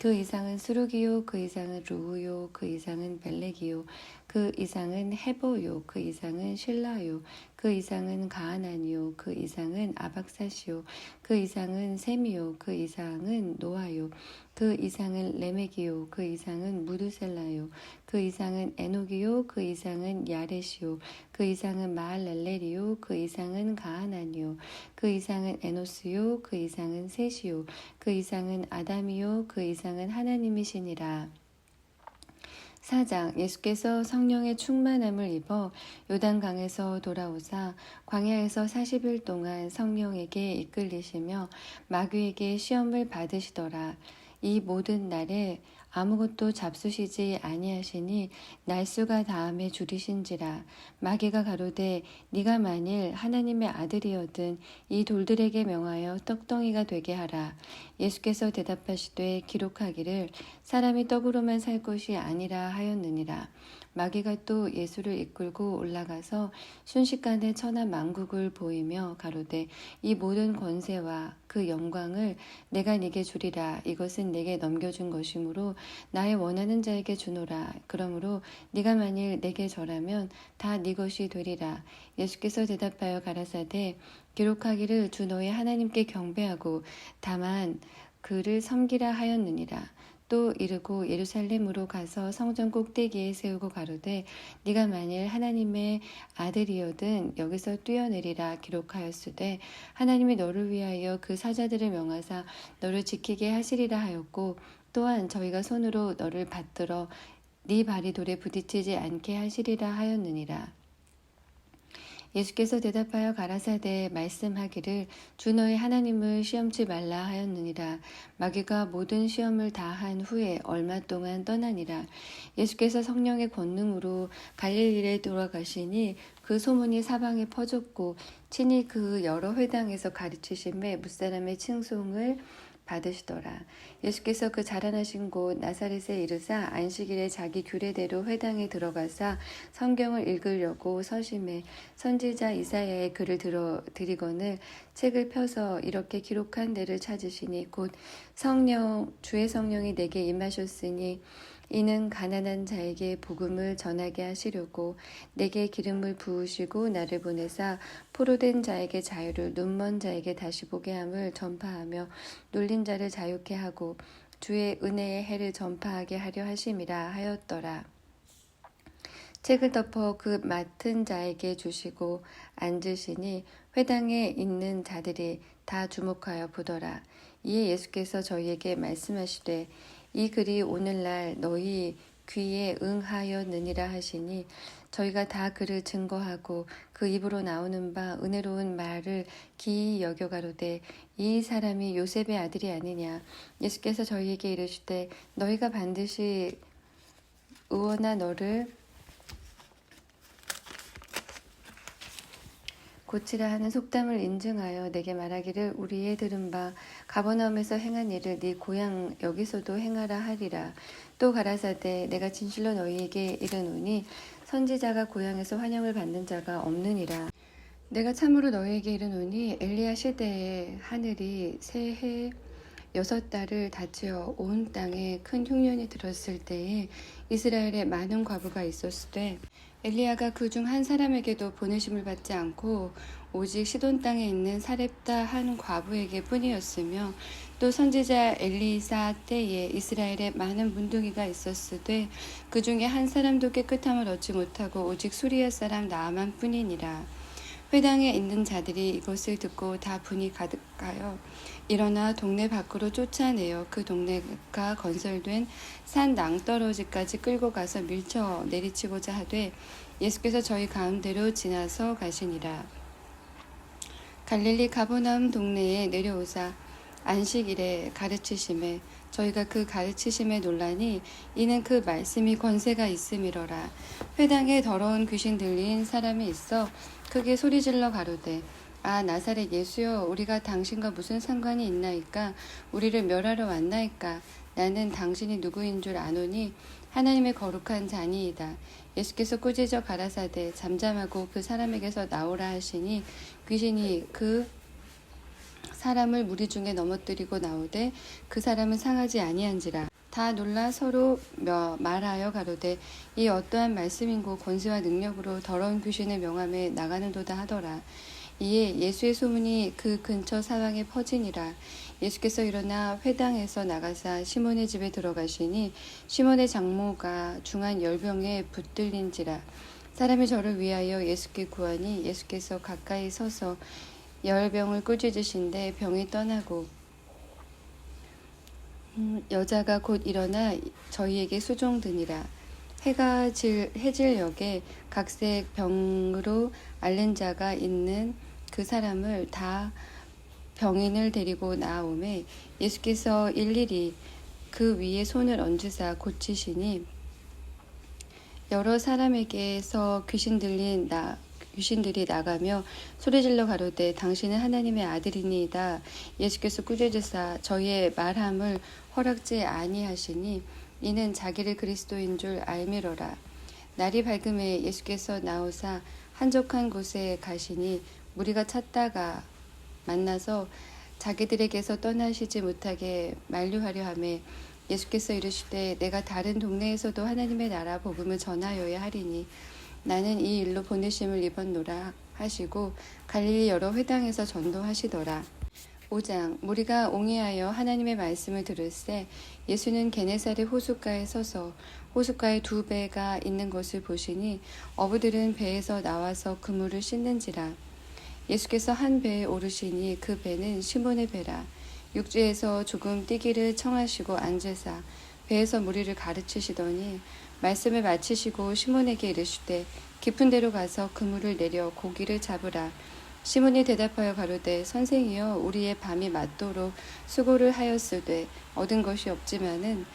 A: 그 이상은 스룩이요 그 이상은 루우요 그 이상은 벨렉이요 그 이상은 헤보요 그 이상은 실라요 그 이상은 가하나니요 그 이상은 아박사시요 그 이상은 셈이요 그 이상은 노아요 그 이상은 레멕이요 그 이상은 무드셀라요 그 이상은 에녹이요 그 이상은 야렛이요 그 이상은 마할렐렐이요 그 이상은 가하나니요 그 이상은 에노스요 그 이상은 셋이요 그 이상은 아담이요 그 이상은 하나님이시니라. 4장 예수께서 성령의 충만함을 입어 요단강에서 돌아오사 광야에서 40일 동안 성령에게 이끌리시며 마귀에게 시험을 받으시더라. 이 모든 날에 아무것도 잡수시지 아니하시니 날수가 다함에 줄이신지라. 마귀가 가로되 네가 만일 하나님의 아들이거든 이 돌들에게 명하여 떡덩이가 되게 하라. 예수께서 대답하시되 기록하기를 사람이 떡으로만 살 것이 아니라 하였느니라. 마귀가 또 예수를 이끌고 올라가서 순식간에 천하 만국을 보이며 가로되 이 모든 권세와 그 영광을 내가 네게 주리라. 이것은 내게 넘겨준 것이므로 나의 원하는 자에게 주노라. 그러므로 네가 만일 내게 절하면 다 네 것이 되리라. 예수께서 대답하여 가라사대 기록하기를 주 너의 하나님께 경배하고 다만 그를 섬기라 하였느니라. 또 이르고 예루살렘으로 가서 성전 꼭대기에 세우고 가로되 네가 만일 하나님의 아들이거든 여기서 뛰어내리라 기록하였으되 하나님이 너를 위하여 그 사자들을 명하사 너를 지키게 하시리라 하였고 또한 저희가 손으로 너를 받들어 네 발이 돌에 부딪히지 않게 하시리라 하였느니라. 예수께서 대답하여 가라사대 말씀하기를 주 너의 하나님을 시험치 말라 하였느니라. 마귀가 모든 시험을 다 한 후에 얼마 동안 떠나니라. 예수께서 성령의 권능으로 갈릴리에 돌아가시니 그 소문이 사방에 퍼졌고 친히 그 여러 회당에서 가르치심에 무사람의 칭송을 받으시더라. 예수께서 그 자라나신 곳 나사렛에 이르사 안식일에 자기 규례대로 회당에 들어가사 성경을 읽으려고 서심해 선지자 이사야의 글을 드리거늘 책을 펴서 이렇게 기록한 데를 찾으시니 곧 주의 성령이 내게 임하셨으니 이는 가난한 자에게 복음을 전하게 하시려고 내게 기름을 부으시고 나를 보내사 포로된 자에게 자유를 눈먼 자에게 다시 보게 함을 전파하며 눌린 자를 자유케 하고 주의 은혜의 해를 전파하게 하려 하심이라 하였더라. 책을 덮어 그 맡은 자에게 주시고 앉으시니 회당에 있는 자들이 다 주목하여 보더라. 이에 예수께서 저희에게 말씀하시되 이 글이 오늘날 너희 귀에 응하였느니라 하시니 저희가 다 그를 증거하고 그 입으로 나오는 바 은혜로운 말을 기이 여겨 가로되 이 사람이 요셉의 아들이 아니냐. 예수께서 저희에게 이르시되 너희가 반드시 의원아 너를 고치라 하는 속담을 인증하여 내게 말하기를 우리의 들은 바 가버나움에서 행한 일을 네 고향 여기서도 행하라 하리라. 또 가라사대 내가 진실로 너희에게 이르노니 선지자가 고향에서 환영을 받는 자가 없느니라. 내가 참으로 너희에게 이르노니 엘리야 시대에 하늘이 새해 6달을 닫혀 온 땅에 큰 흉년이 들었을 때에 이스라엘에 많은 과부가 있었으되 엘리야가 그 중 한 사람에게도 보내심을 받지 않고 오직 시돈 땅에 있는 사렙다 한 과부에게 뿐이었으며 또 선지자 엘리사 때에 이스라엘에 많은 문둥이가 있었으되 그 중에 한 사람도 깨끗함을 얻지 못하고 오직 수리아 사람 나아만 뿐이니라. 회당에 있는 자들이 이것을 듣고 다 분이 가득하여 일어나 동네 밖으로 쫓아내어 그 동네가 건설된 산 낭떠러지까지 끌고 가서 밀쳐 내리치고자 하되 예수께서 저희 가운데로 지나서 가시니라. 갈릴리 가버나움 동네에 내려오사 안식일에 가르치심에 저희가 그 가르치심에 놀라니 이는 그 말씀이 권세가 있음이로라. 회당에 더러운 귀신 들린 사람이 있어 크게 소리질러 가로되 아 나사렛 예수여 우리가 당신과 무슨 상관이 있나이까. 우리를 멸하러 왔나이까. 나는 당신이 누구인 줄 아노니 하나님의 거룩한 자니이다. 예수께서 꾸짖어 가라사대 잠잠하고 그 사람에게서 나오라 하시니 귀신이 그 사람을 무리 중에 넘어뜨리고 나오되 그 사람은 상하지 아니한지라. 다 놀라 서로 말하여 가로되 이 어떠한 말씀인고 권세와 능력으로 더러운 귀신을 명함에 나가는도다 하더라. 이에 예수의 소문이 그 근처 사방에 퍼지니라. 예수께서 일어나 회당에서 나가사 시몬의 집에 들어가시니 시몬의 장모가 중한 열병에 붙들린지라. 사람이 저를 위하여 예수께 구하니 예수께서 가까이 서서 열병을 꾸짖으신데 병이 떠나고 여자가 곧 일어나 저희에게 수종드니라. 해질녘에 각색 병으로 앓는 자가 있는 그 사람을 다 병인을 데리고 나오매 예수께서 일일이 그 위에 손을 얹으사 고치시니 여러 사람에게서 귀신들이 나가며 소리질러 가로되 당신은 하나님의 아들이니이다. 예수께서 꾸짖으사 저희의 말함을 허락지 아니하시니 이는 자기를 그리스도인 줄 알미로라. 날이 밝음에 예수께서 나오사 한적한 곳에 가시니 무리가 찾다가 만나서 자기들에게서 떠나시지 못하게 만류하려 하매 예수께서 이르시되 내가 다른 동네에서도 하나님의 나라 복음을 전하여야 하리니 나는 이 일로 보내심을 입었노라 하시고 갈릴리 여러 회당에서 전도하시더라. 5장 무리가 옹이하여 하나님의 말씀을 들을새 예수는 게네사렛 호숫가에 서서 호숫가에 2배가 있는 것을 보시니 어부들은 배에서 나와서 그물을 씻는지라. 예수께서 한 배에 오르시니 그 배는 시몬의 배라. 육지에서 조금 뛰기를 청하시고 앉으사 배에서 무리를 가르치시더니 말씀을 마치시고 시몬에게 이르시되 깊은 데로 가서 그물을 내려 고기를 잡으라. 시몬이 대답하여 가로되 선생이여 우리의 밤이 맞도록 수고를 하였으되 얻은 것이 없지만은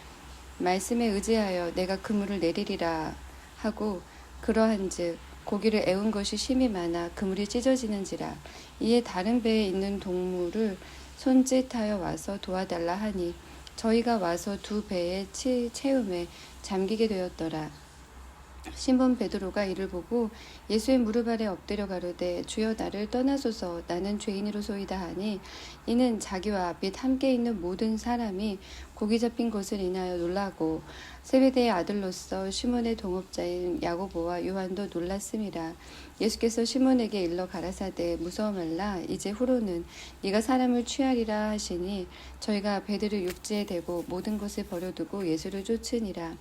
A: 말씀에 의지하여 내가 그물을 내리리라 하고 그러한즉 고기를 애운 것이 심히 많아 그물이 찢어지는지라. 이에 다른 배에 있는 동물을 손짓하여 와서 도와달라 하니 저희가 와서 2배에 채움에 잠기게 되었더라. 시몬 베드로가 이를 보고 예수의 무릎 아래 엎드려 가로되 주여 나를 떠나소서 나는 죄인으로소이다 하니 이는 자기와 및 함께 있는 모든 사람이 고기 잡힌 것을 인하여 놀라고 세베대의 아들로서 시몬의 동업자인 야고보와 요한도 놀랐음이라. 예수께서 시몬에게 일러 가라사대 무서워 말라. 이제 후로는 네가 사람을 취하리라 하시니 저희가 배들을 육지에 대고 모든 것을 버려두고 예수를 쫓으니라.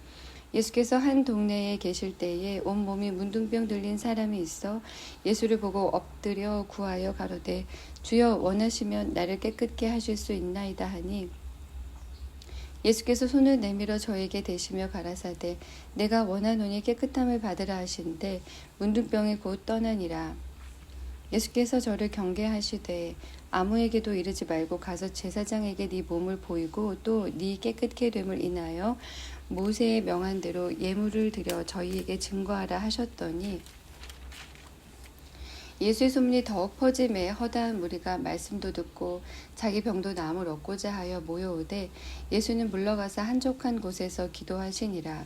A: 예수께서 한 동네에 계실 때에 온몸이 문둥병 들린 사람이 있어 예수를 보고 엎드려 구하여 가로되 주여 원하시면 나를 깨끗게 하실 수 있나이다 하니 예수께서 손을 내밀어 저에게 대시며 가라사대 내가 원하노니 깨끗함을 받으라 하신대 문둥병이 곧 떠나니라. 예수께서 저를 경계하시되 아무에게도 이르지 말고 가서 제사장에게 네 몸을 보이고 또 네 깨끗게 됨을 인하여 모세의 명한 대로 예물을 드려 저희에게 증거하라 하셨더니 예수의 소문이 더욱 퍼짐에 허다한 무리가 말씀도 듣고 자기 병도 나음을 얻고자 하여 모여오되 예수는 물러가서 한적한 곳에서 기도하시니라.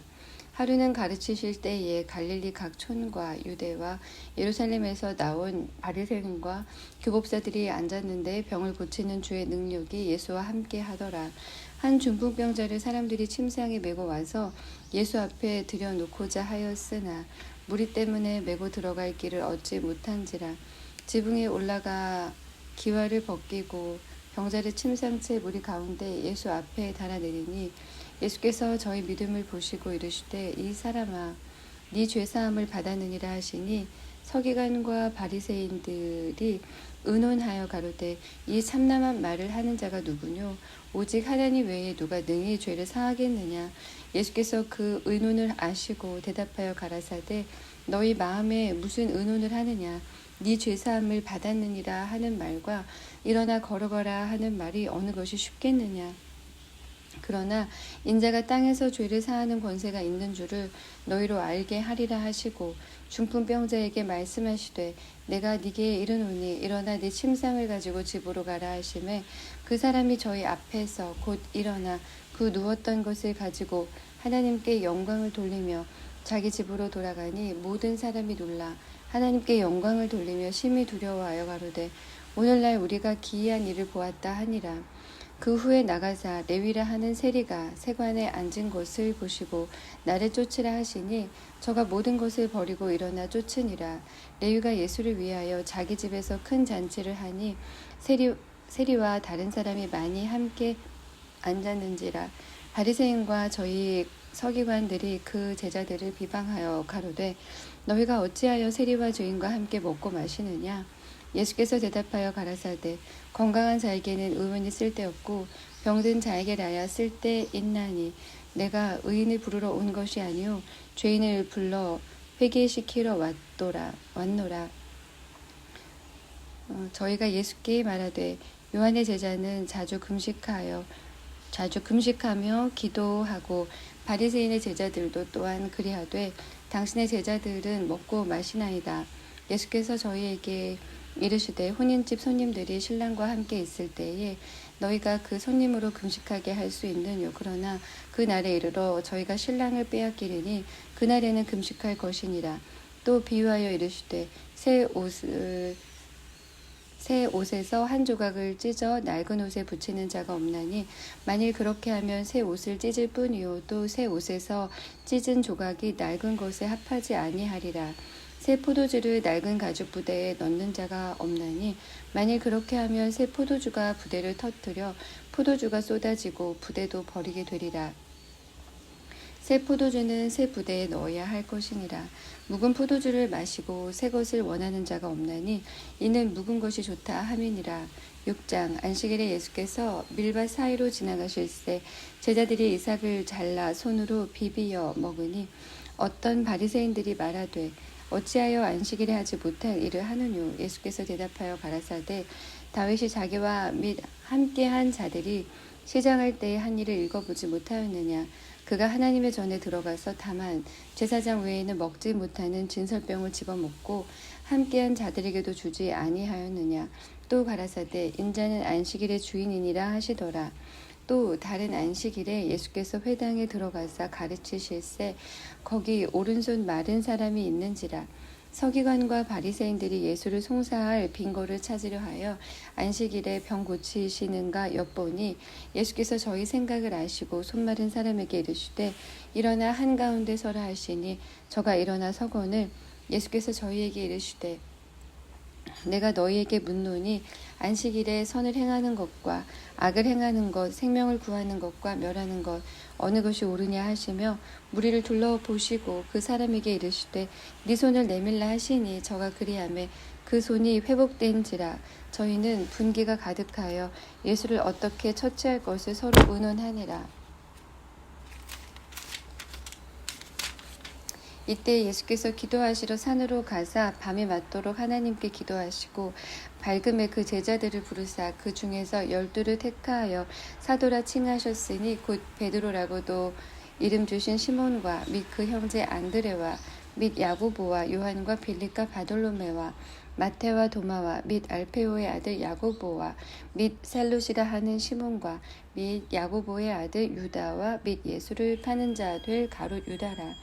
A: 하루는 가르치실 때에 갈릴리 각 촌과 유대와 예루살렘에서 나온 바리새인과 교법사들이 앉았는데 병을 고치는 주의 능력이 예수와 함께 하더라. 한 중풍병자를 사람들이 침상에 메고 와서 예수 앞에 들여놓고자 하였으나 무리 때문에 메고 들어갈 길을 얻지 못한지라. 지붕에 올라가 기와를 벗기고 병자를 침상채 무리 가운데 예수 앞에 달아내리니 예수께서 저희 믿음을 보시고 이르시되 이 사람아 네 죄사함을 받았느니라 하시니 서기관과 바리새인들이 의논하여 가로되 이 참남한 말을 하는 자가 누구뇨 오직 하나님 외에 누가 능히 죄를 사하겠느냐. 예수께서 그 의논을 아시고 대답하여 가라사대 너희 마음에 무슨 의논을 하느냐. 네 죄사함을 받았느니라 하는 말과 일어나 걸어가라 하는 말이 어느 것이 쉽겠느냐. 그러나 인자가 땅에서 죄를 사하는 권세가 있는 줄을 너희로 알게 하리라 하시고 중풍병자에게 말씀하시되 내가 네게 이르노니 일어나 네 침상을 가지고 집으로 가라 하시매 그 사람이 저희 앞에서 곧 일어나 그 누웠던 것을 가지고 하나님께 영광을 돌리며 자기 집으로 돌아가니 모든 사람이 놀라 하나님께 영광을 돌리며 심히 두려워하여 가로되 오늘날 우리가 기이한 일을 보았다 하니라. 그 후에 나가사 레위라 하는 세리가 세관에 앉은 것을 보시고 나를 쫓으라 하시니 저가 모든 것을 버리고 일어나 쫓으니라. 레위가 예수를 위하여 자기 집에서 큰 잔치를 하니 세리와 다른 사람이 많이 함께 앉았는지라. 바리새인과 저희 서기관들이 그 제자들을 비방하여 가로되 너희가 어찌하여 세리와 죄인과 함께 먹고 마시느냐. 예수께서 대답하여 가라사대 건강한 자에게는 의원이 쓸데없고 병든 자에게라야 쓸데있나니 내가 의인을 부르러 온 것이 아니요 죄인을 불러 회개시키러 왔노라. 저희가 예수께 말하되 요한의 제자는 자주 금식하며 기도하고 바리새인의 제자들도 또한 그리하되 당신의 제자들은 먹고 마시나이다. 예수께서 저희에게 이르시되 혼인집 손님들이 신랑과 함께 있을 때에 너희가 그 손님으로 금식하게 할 수 있느뇨. 그러나 그 날에 이르러 저희가 신랑을 빼앗기리니 그날에는 금식할 것이니라. 또 비유하여 이르시되 새 옷에서 한 조각을 찢어 낡은 옷에 붙이는 자가 없나니 만일 그렇게 하면 새 옷을 찢을 뿐이요 또 새 옷에서 찢은 조각이 낡은 것에 합하지 아니하리라. 새 포도주를 낡은 가죽 부대에 넣는 자가 없나니 만일 그렇게 하면 새 포도주가 부대를 터뜨려 포도주가 쏟아지고 부대도 버리게 되리라. 새 포도주는 새 부대에 넣어야 할 것이니라. 묵은 포도주를 마시고 새 것을 원하는 자가 없나니 이는 묵은 것이 좋다 함이니라. 6장 안식일에 예수께서 밀밭 사이로 지나가실새 제자들이 이삭을 잘라 손으로 비비어 먹으니 어떤 바리새인들이 말하되 어찌하여 안식일에 하지 못할 일을 하느뇨. 예수께서 대답하여 가라사대 다윗이 자기와 및 함께한 자들이 시장할 때에 한 일을 읽어보지 못하였느냐. 그가 하나님의 전에 들어가서 다만 제사장 외에는 먹지 못하는 진설병을 집어먹고 함께한 자들에게도 주지 아니하였느냐. 또 가라사대 인자는 안식일의 주인이니라 하시더라. 또 다른 안식일에 예수께서 회당에 들어가사 가르치실새 거기 오른손 마른 사람이 있는지라. 서기관과 바리새인들이 예수를 송사할 빈거를 찾으려 하여 안식일에 병 고치시는가 엿보니 예수께서 저희 생각을 아시고 손 마른 사람에게 이르시되 일어나 한가운데 서라 하시니 저가 일어나 서거늘 예수께서 저희에게 이르시되 내가 너희에게 묻노니 안식일에 선을 행하는 것과 악을 행하는 것, 생명을 구하는 것과 멸하는 것 어느 것이 옳으냐 하시며 무리를 둘러보시고 그 사람에게 이르시되 네 손을 내밀라 하시니 저가 그리하매 그 손이 회복된지라. 저희는 분기가 가득하여 예수를 어떻게 처치할 것을 서로 의논하니라. 이때 예수께서 기도하시러 산으로 가사 밤이 맞도록 하나님께 기도하시고 밝음에 그 제자들을 부르사 그 중에서 12를 택하여 사도라 칭하셨으니 곧 베드로라고도 이름 주신 시몬과 및 그 형제 안드레와 및 야고보와 요한과 빌립과 바돌로메와 마테와 도마와 및 알페오의 아들 야고보와 및 셀루시라 하는 시몬과 및 야고보의 아들 유다와 및 예수를 파는 자 될 가룟 유다라.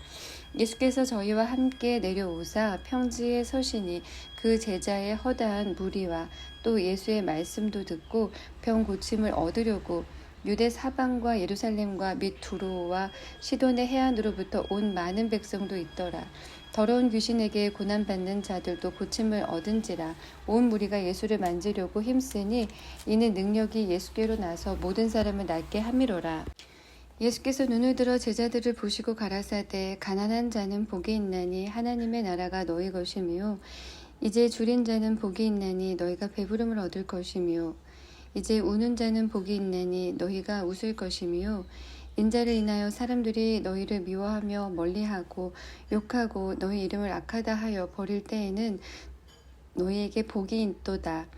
A: 예수께서 저희와 함께 내려오사 평지에 서시니 그 제자의 허다한 무리와 또 예수의 말씀도 듣고 병 고침을 얻으려고 유대 사방과 예루살렘과 및 두로와 시돈의 해안으로부터 온 많은 백성도 있더라. 더러운 귀신에게 고난받는 자들도 고침을 얻은지라. 온 무리가 예수를 만지려고 힘쓰니 이는 능력이 예수께로 나서 모든 사람을 낫게 함이로라. 예수께서 눈을 들어 제자들을 보시고 가라사대 가난한 자는 복이 있나니 하나님의 나라가 너희 것이며 이제 줄인 자는 복이 있나니 너희가 배부름을 얻을 것이며 이제 우는 자는 복이 있나니 너희가 웃을 것이며 인자를 인하여 사람들이 너희를 미워하며 멀리하고 욕하고 너희 이름을 악하다 하여 버릴 때에는 너희에게 복이 있도다.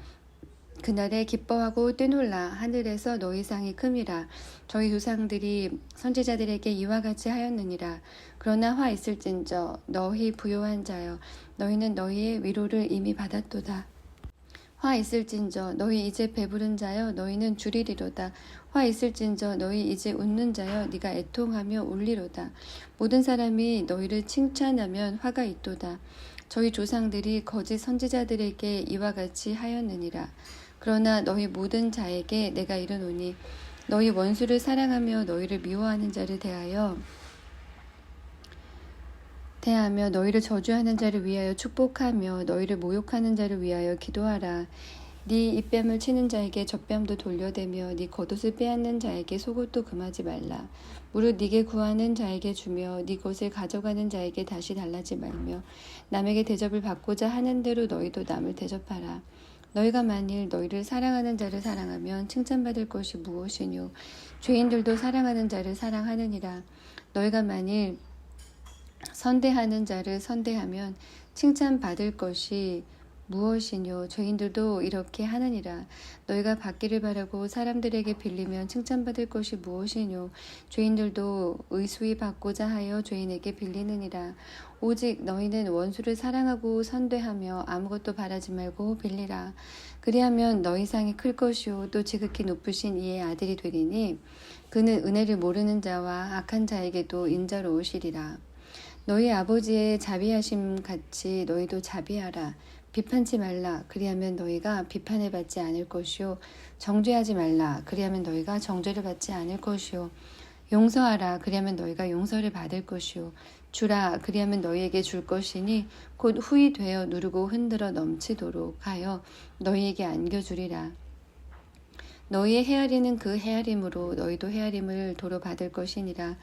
A: 그날에 기뻐하고 뛰놀라. 하늘에서 너희 상이 큼이라. 저희 조상들이 선지자들에게 이와 같이 하였느니라. 그러나 화 있을진저 너희 부요한 자여 너희는 너희의 위로를 이미 받았도다. 화 있을진저 너희 이제 배부른 자여 너희는 줄이리로다. 화 있을진저 너희 이제 웃는 자여 네가 애통하며 울리로다. 모든 사람이 너희를 칭찬하면 화가 있도다. 저희 조상들이 거짓 선지자들에게 이와 같이 하였느니라. 그러나 너희 모든 자에게 내가 이르노니 너희 원수를 사랑하며 너희를 미워하는 자를 대하여 너희를 저주하는 자를 위하여 축복하며 너희를 모욕하는 자를 위하여 기도하라. 네 입뺨을 치는 자에게 젖뺨도 돌려대며 네 겉옷을 빼앗는 자에게 속옷도 금하지 말라. 무릇 네게 구하는 자에게 주며 네 것을 가져가는 자에게 다시 달라지 말며 남에게 대접을 받고자 하는 대로 너희도 남을 대접하라. 너희가 만일 너희를 사랑하는 자를 사랑하면 칭찬받을 것이 무엇이뇨. 죄인들도 사랑하는 자를 사랑하느니라. 너희가 만일 선대하는 자를 선대하면 칭찬받을 것이 무엇이뇨. 죄인들도 이렇게 하느니라. 너희가 받기를 바라고 사람들에게 빌리면 칭찬받을 것이 무엇이뇨. 죄인들도 의수히 받고자 하여 죄인에게 빌리느니라. 오직 너희는 원수를 사랑하고 선대하며 아무것도 바라지 말고 빌리라. 그리하면 너희 상이 클 것이요 또 지극히 높으신 이의 아들이 되리니 그는 은혜를 모르는 자와 악한 자에게도 인자로우시리라. 너희 아버지의 자비하심 같이 너희도 자비하라. 비판치 말라. 그리하면 너희가 비판을 받지 않을 것이요. 정죄하지 말라. 그리하면 너희가 정죄를 받지 않을 것이요. 용서하라. 그리하면 너희가 용서를 받을 것이요. 주라. 그리하면 너희에게 줄 것이니 곧 후히 되어 누르고 흔들어 넘치도록 하여 너희에게 안겨주리라. 너희의 헤아리는 그 헤아림으로 너희도 헤아림을 도로 받을 것이니라.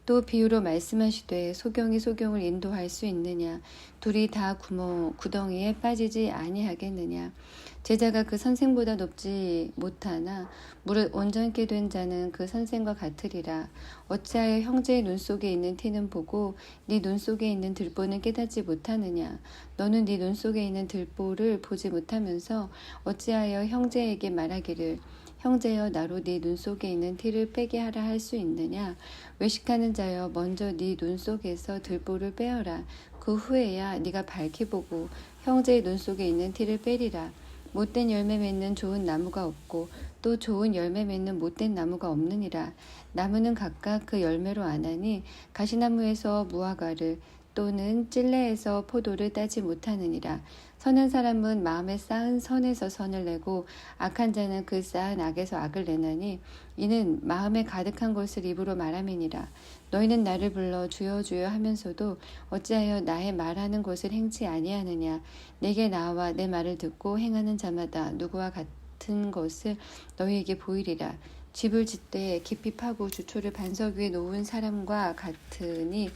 A: 또 비유로 말씀하시되 소경이 소경을 인도할 수 있느냐. 둘이 다 구덩이에 빠지지 아니하겠느냐. 제자가 그 선생보다 높지 못하나 무릇 온전케 된 자는 그 선생과 같으리라. 어찌하여 형제의 눈 속에 있는 티는 보고 네 눈 속에 있는 들보는 깨닫지 못하느냐. 너는 네 눈 속에 있는 들보를 보지 못하면서 어찌하여 형제에게 말하기를 형제여 나로 네 눈 속에 있는 티를 빼게 하라 할 수 있느냐. 외식하는 자여 먼저 네 눈 속에서 들보를 빼어라. 그 후에야 네가 밝히 보고 형제의 눈 속에 있는 티를 빼리라. 못된 열매 맺는 좋은 나무가 없고 또 좋은 열매 맺는 못된 나무가 없느니라. 나무는 각각 그 열매로 아나니 가시나무에서 무화과를 또는 찔레에서 포도를 따지 못하느니라. 선한 사람은 마음에 쌓은 선에서 선을 내고 악한 자는 그 쌓은 악에서 악을 내나니 이는 마음에 가득한 것을 입으로 말함이니라. 너희는 나를 불러 주여 주여 하면서도 어찌하여 나의 말하는 것을 행치 아니하느냐. 내게 나와 내 말을 듣고 행하는 자마다 누구와 같은 것을 너희에게 보이리라. 집을 짓되 깊이 파고 주초를 반석 위에 놓은 사람과 같으니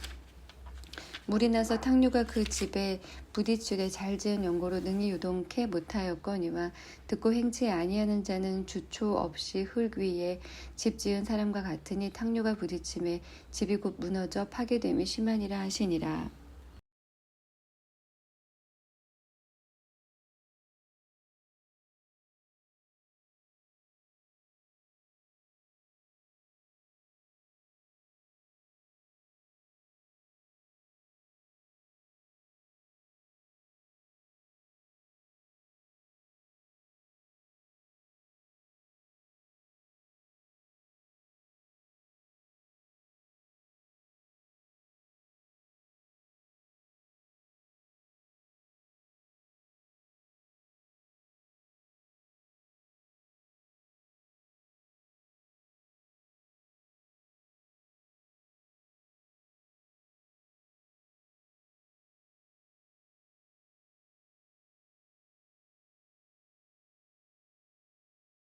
A: 물이 나서 탕류가 그 집에 부딪히되 잘 지은 연고로 능히 유동케 못하였거니와 듣고 행치 아니하는 자는 주초 없이 흙 위에 집 지은 사람과 같으니 탕류가 부딪힘에 집이 곧 무너져 파괴됨이 심하니라 하시니라.